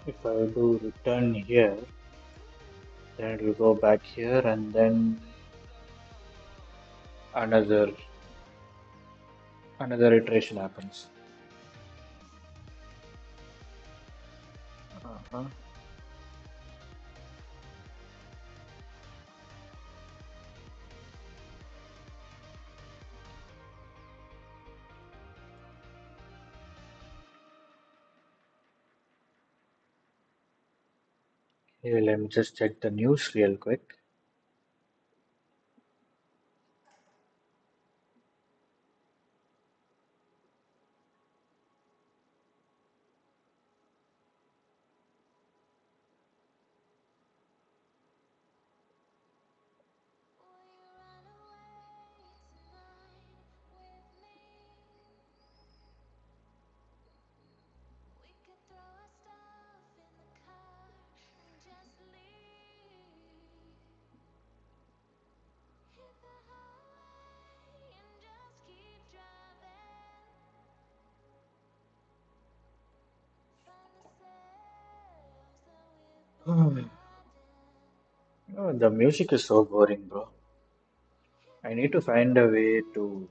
if I do return here, then it will go back here and then another another iteration happens. Uh-huh. Here, let me just check the news real quick. Oh, the music is so boring, bro. I need to find a way to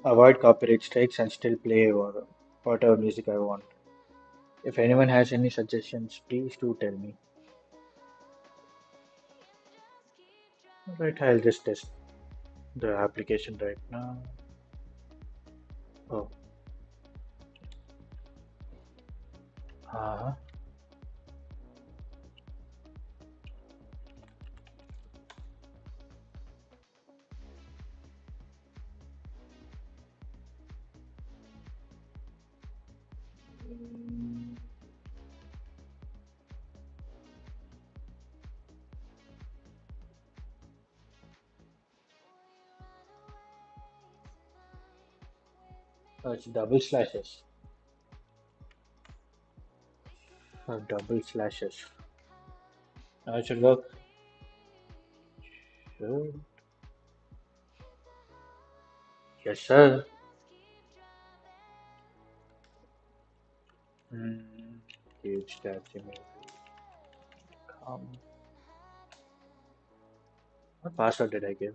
avoid copyright strikes and still play or whatever music I want. If anyone has any suggestions, please do tell me. Alright, I'll just test the application right now. Oh, uh-huh. Oh, it's double slashes. Oh, double slashes. Now it should work. Sure. Yes, sir. Hmm. Huge tab Gmail. What password did I give?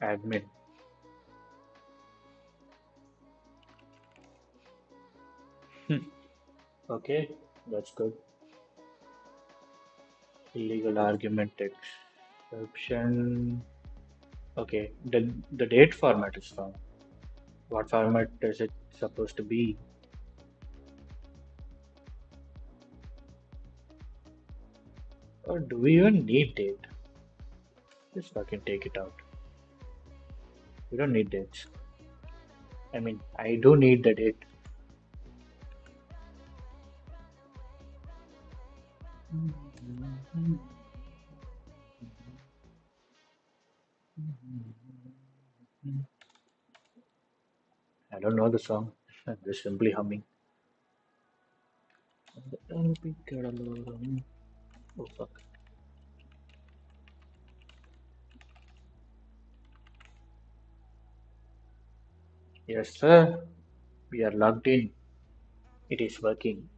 Admin. Okay, that's good. Illegal argument exception. Okay, the date format is wrong. What format is it supposed to be? Or do we even need date? Just fucking take it out. We don't need dates. I mean, I do need the date. I don't know the song. I'm just simply humming. Oh fuck. Yes, sir. We are logged in. It is working.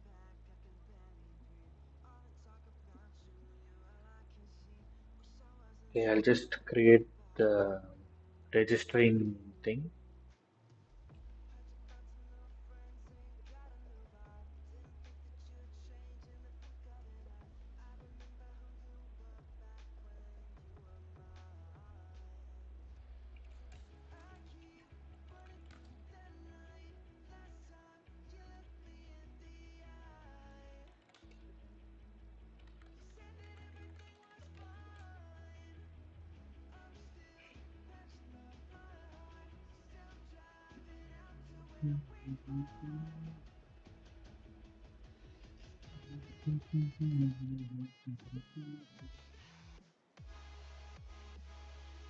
Okay, I'll just create the registering thing.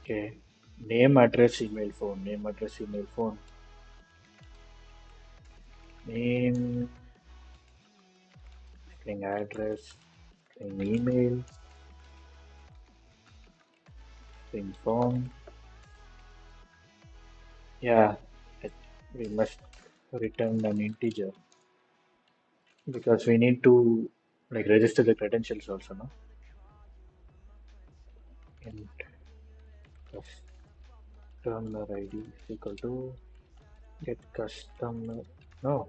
Okay. Name, address, email, phone. Name, address, email, phone. Name, string address, string email, string phone. Yeah, it, we must return an integer because we need to like register the credentials also, no? Int customer ID is equal to get customer no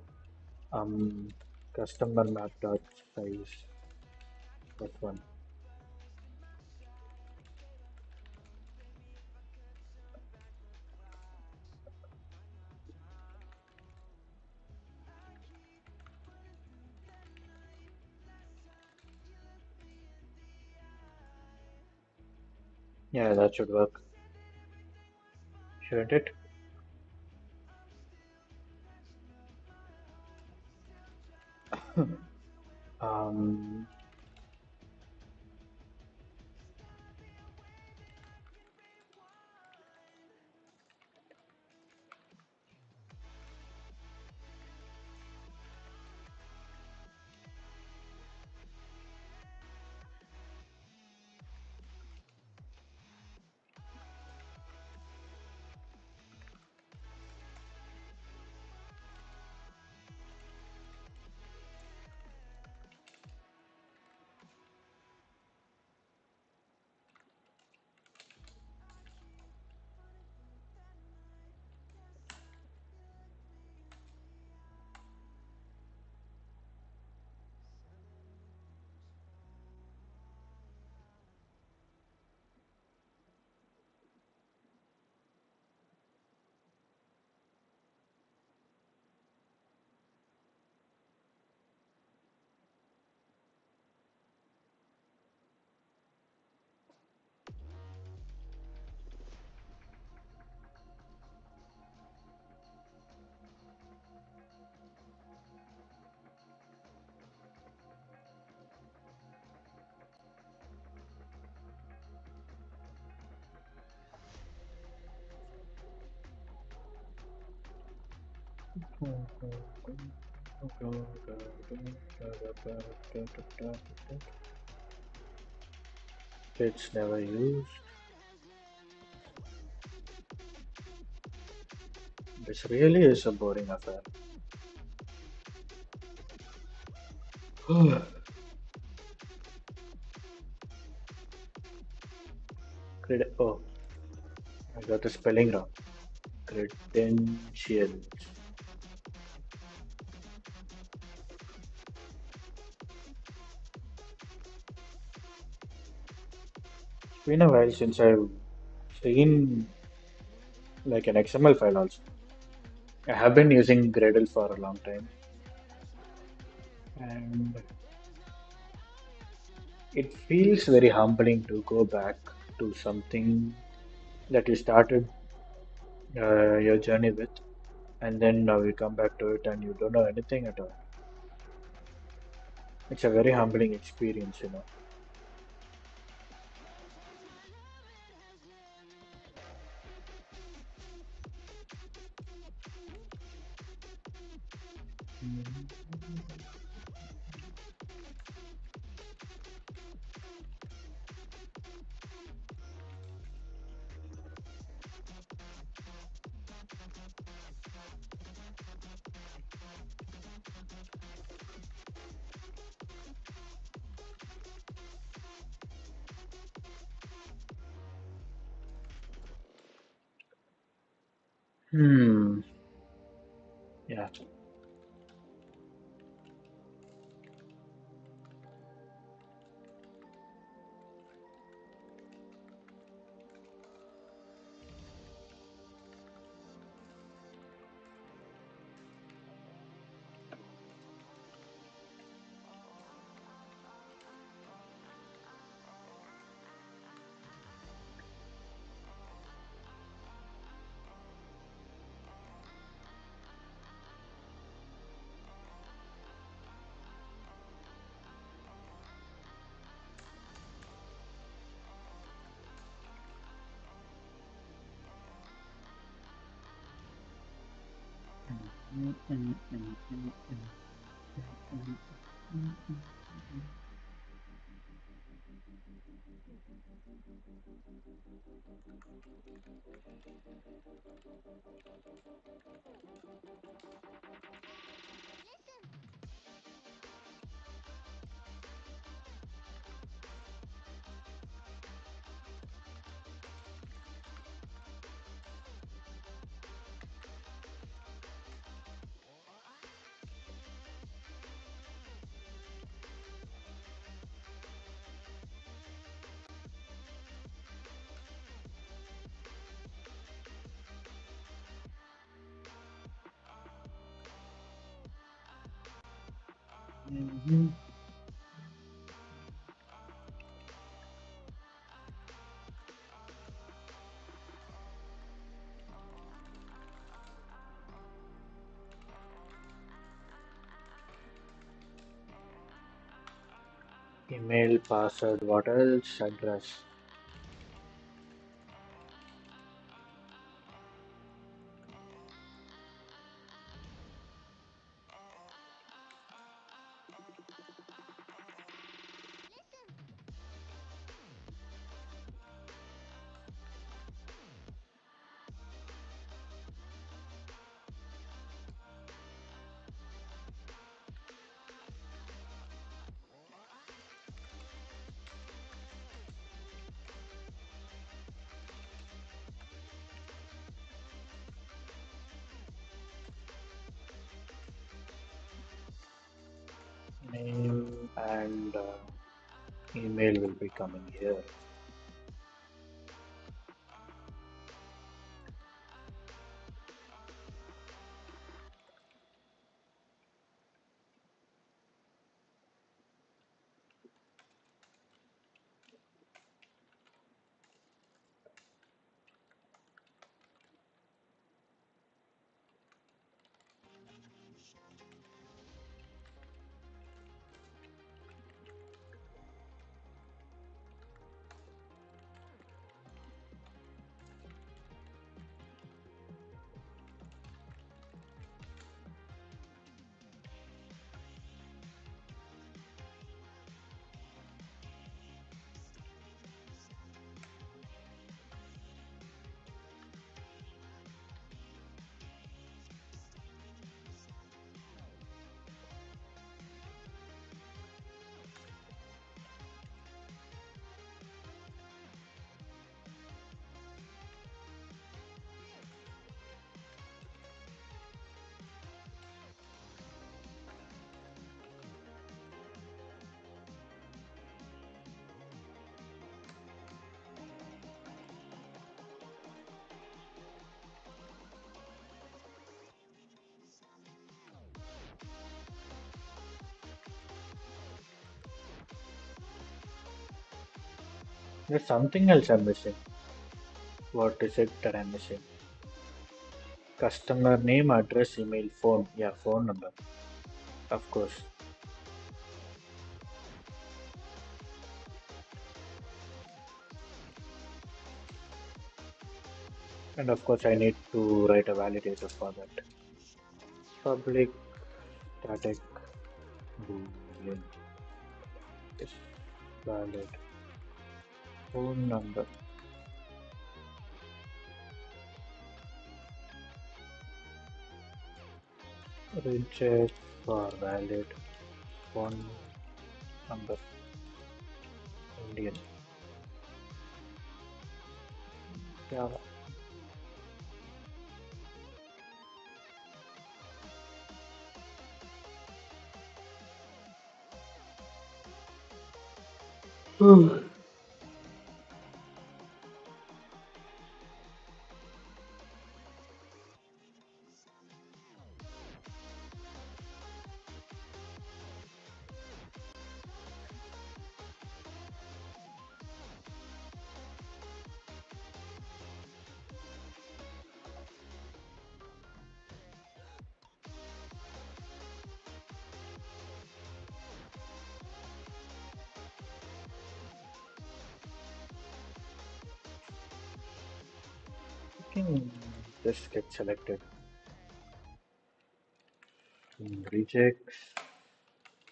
customer map dot size plus one. Yeah, that should work, shouldn't it? Um, it's never used. This really is a boring affair. Oh, I got the spelling wrong. Credentials. It's been a while since I've seen like an XML file also. I have been using Gradle for a long time, and it feels very humbling to go back to something that you started your journey with and then now you come back to it and you don't know anything at all. It's a very humbling experience, you know. Hmm. Yeah. Email, password, what else? Address. Name and email will be coming here. There's something else I'm missing. What is it that I'm missing? Customer name, address, email, phone. Yeah, phone number. Of course. And of course, I need to write a validator for that. Public static boolean is valid. Phone number. Reject for valid. Phone number. Indian. Java. Hmm. Can just get selected. Rejects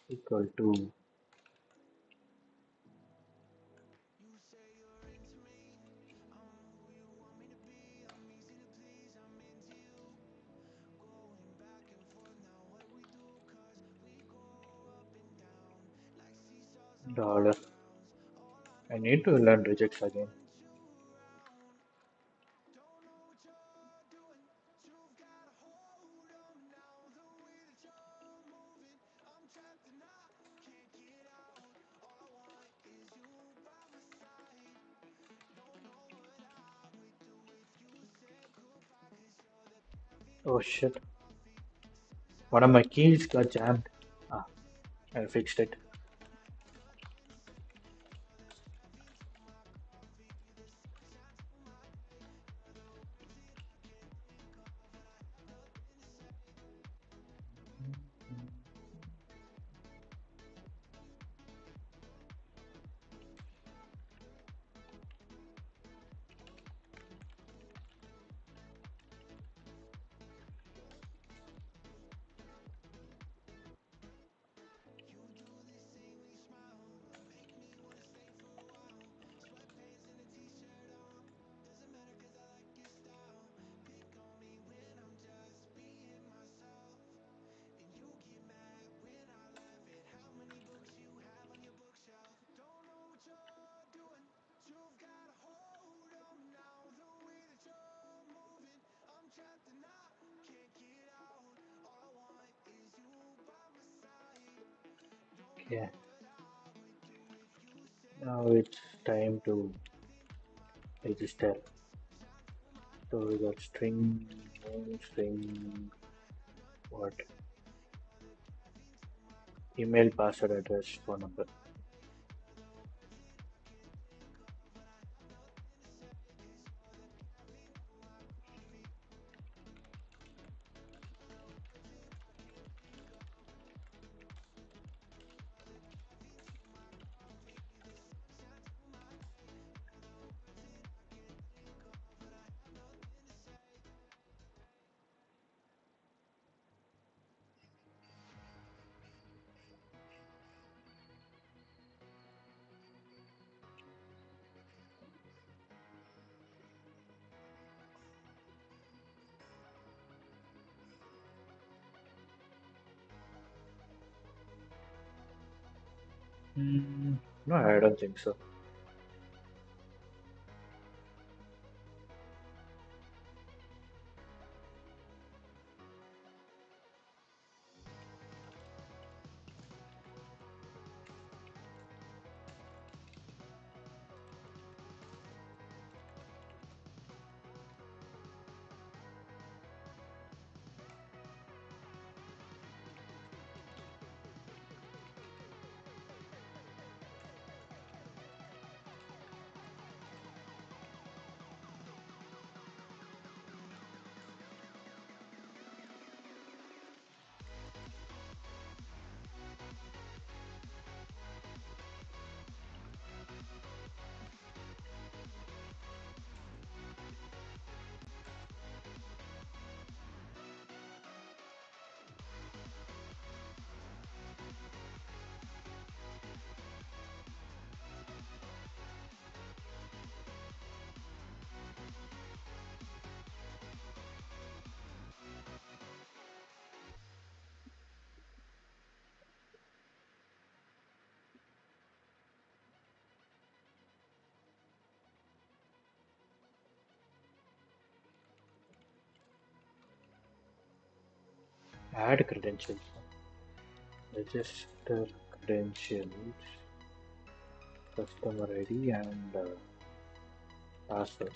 equal to dollar. I need to learn rejects again. Oh shit. One of my keys got jammed. Ah, I fixed it. Yeah. Now it's time to register. So we got string, name, string, what? Email, password, address, phone number. No, I don't think so. Add credentials. Register credentials, customer ID, and password.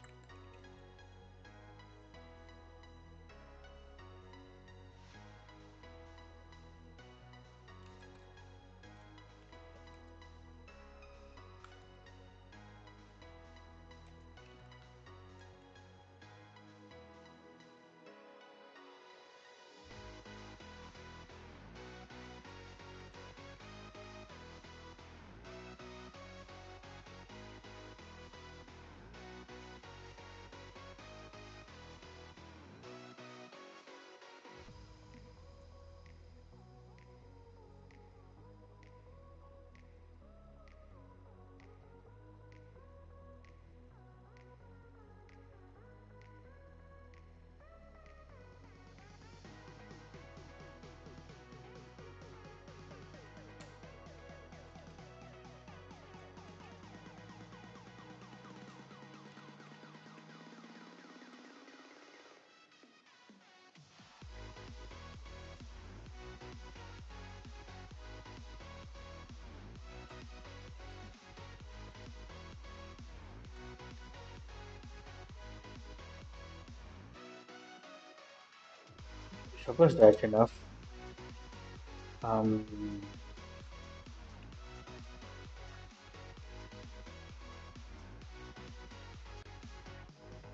Suppose that's enough. Um,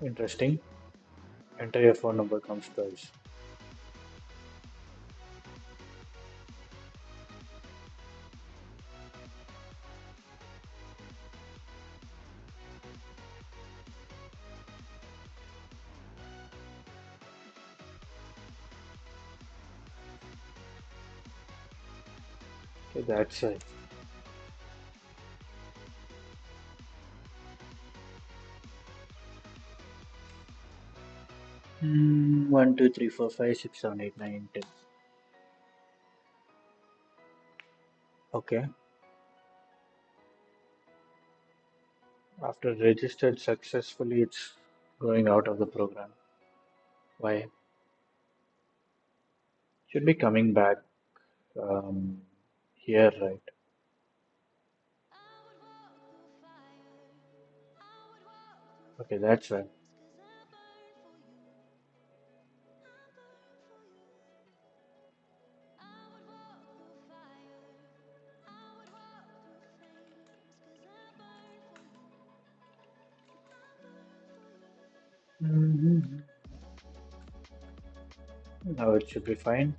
Interesting. Enter your phone number comes twice. Okay, that's it. 1, 2, 3, 4, 5, 6, 7, 8, 9, 10. Okay. After registered successfully, it's going out of the program. Why? Should be coming back um, here, right? Okay, that's right. Mhm. Now it should be fine.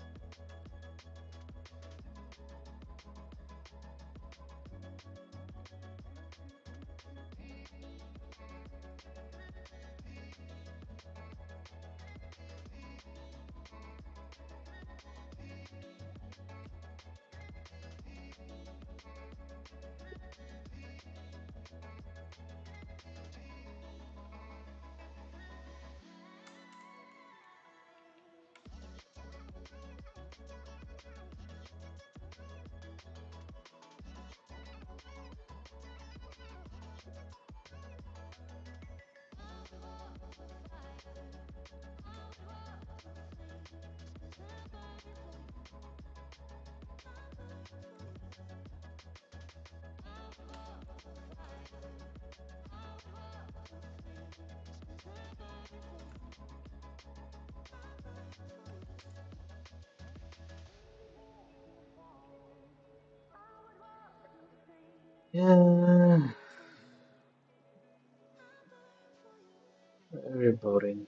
Yeah, very boring.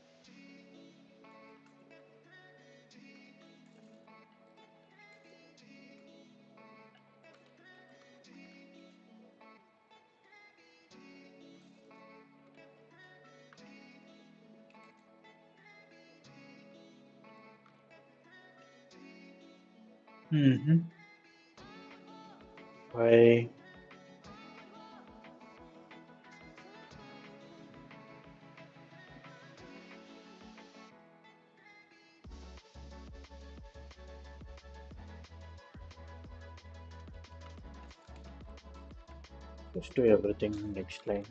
Mm-hmm. Why? Just do everything next line.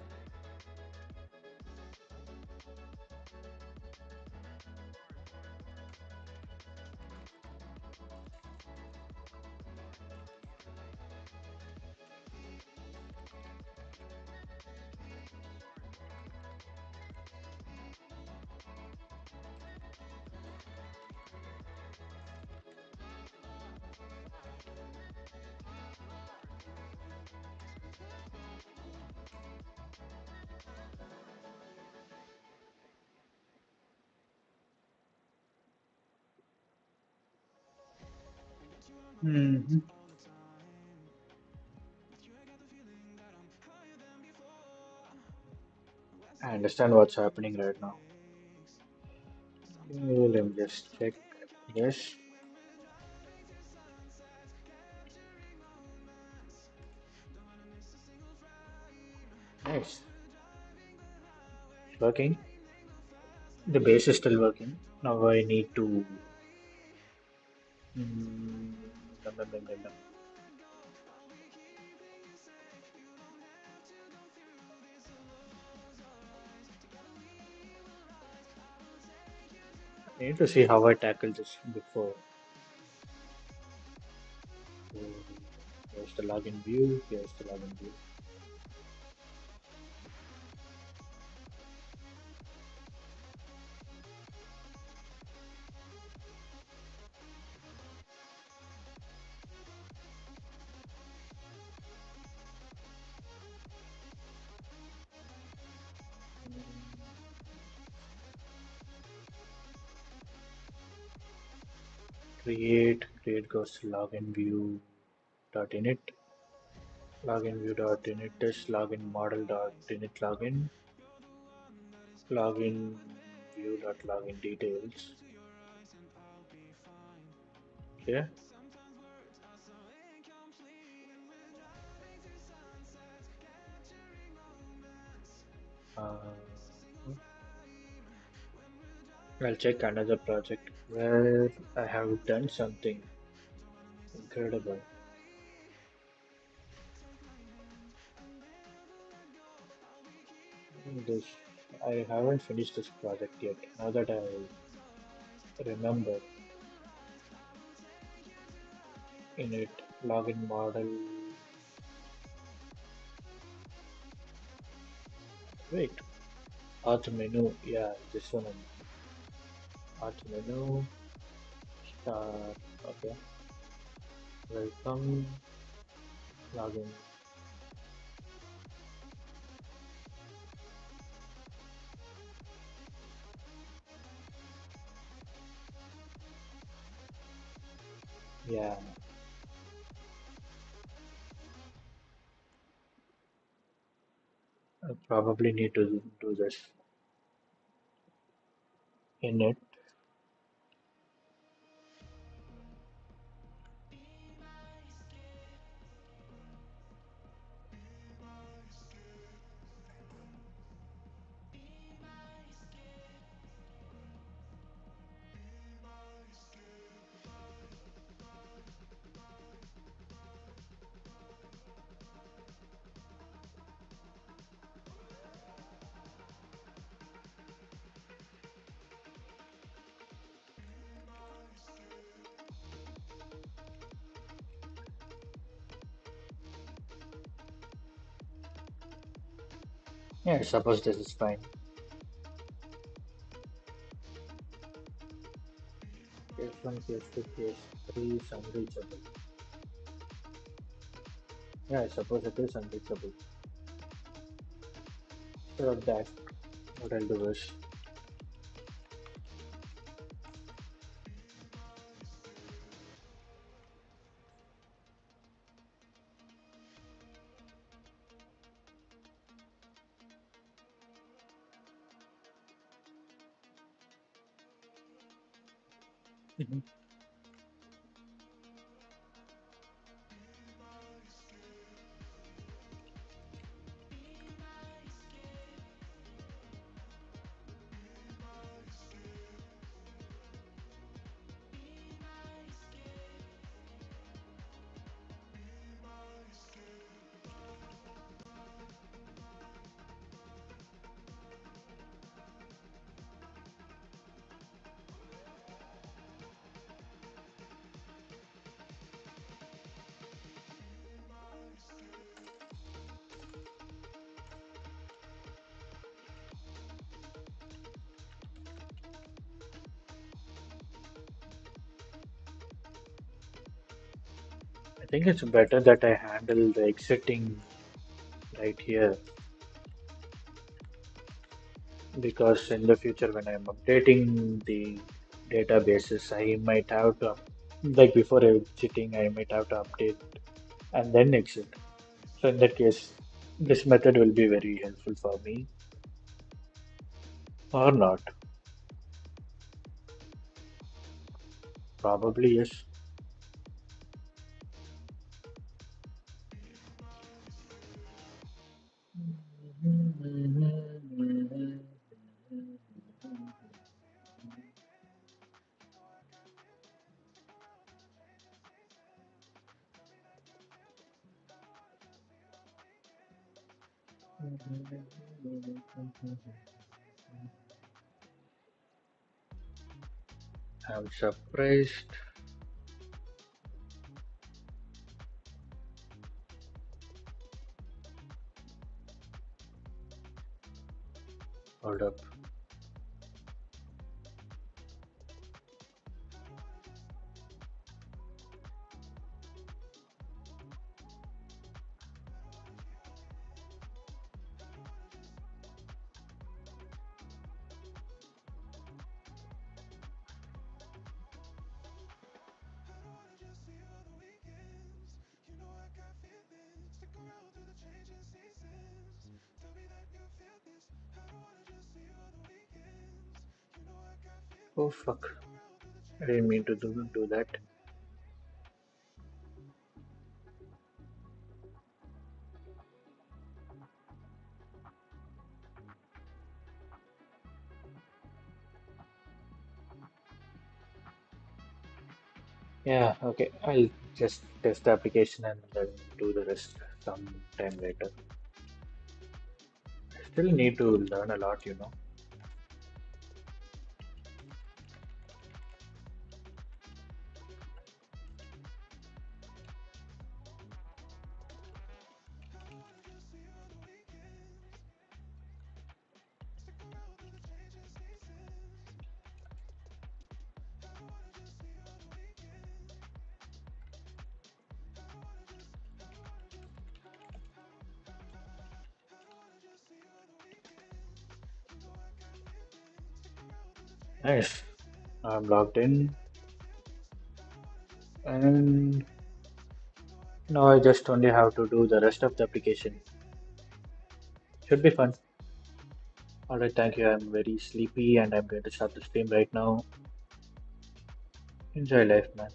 Mhm. I understand what's happening right now. Let me just check this. Nice. It's working. The base is still working. Now I need to. Mm, dum, dum, dum, dum, dum. I need to see how I tackled this before. So, here's the login view. Here's the login view. Create goes to login view dot init. Login view dot init is login model dot init login. Login view dot login details. Okay. Uh, I'll check another project where I have done something incredible. This I haven't finished this project yet. Now that I remember, init login model. Wait, auth menu. Yeah, this one. Auth menu. Start. Okay. Welcome. Login. Yeah, I probably need to do this init. Yeah, suppose this is fine. Case 1, case 2, case 3 is unreachable. Yeah, I suppose it is unreachable. Instead of that, what I'll do is Mhm. I think it's better that I handle the exiting right here because in the future when I'm updating the databases, I might have to Like before exiting, I might have to update and then exit. So in that case, this method will be very helpful for me, or not. Probably yes. I'm surprised. Hold up. Oh fuck. I didn't mean to do that. Yeah, okay. I'll just test the application and then do the rest sometime later. I still need to learn a lot, you know. Nice. I'm logged in and now I just only have to do the rest of the application. Should be fun. Alright, thank you. I'm very sleepy and I'm going to start the stream right now. Enjoy life, man.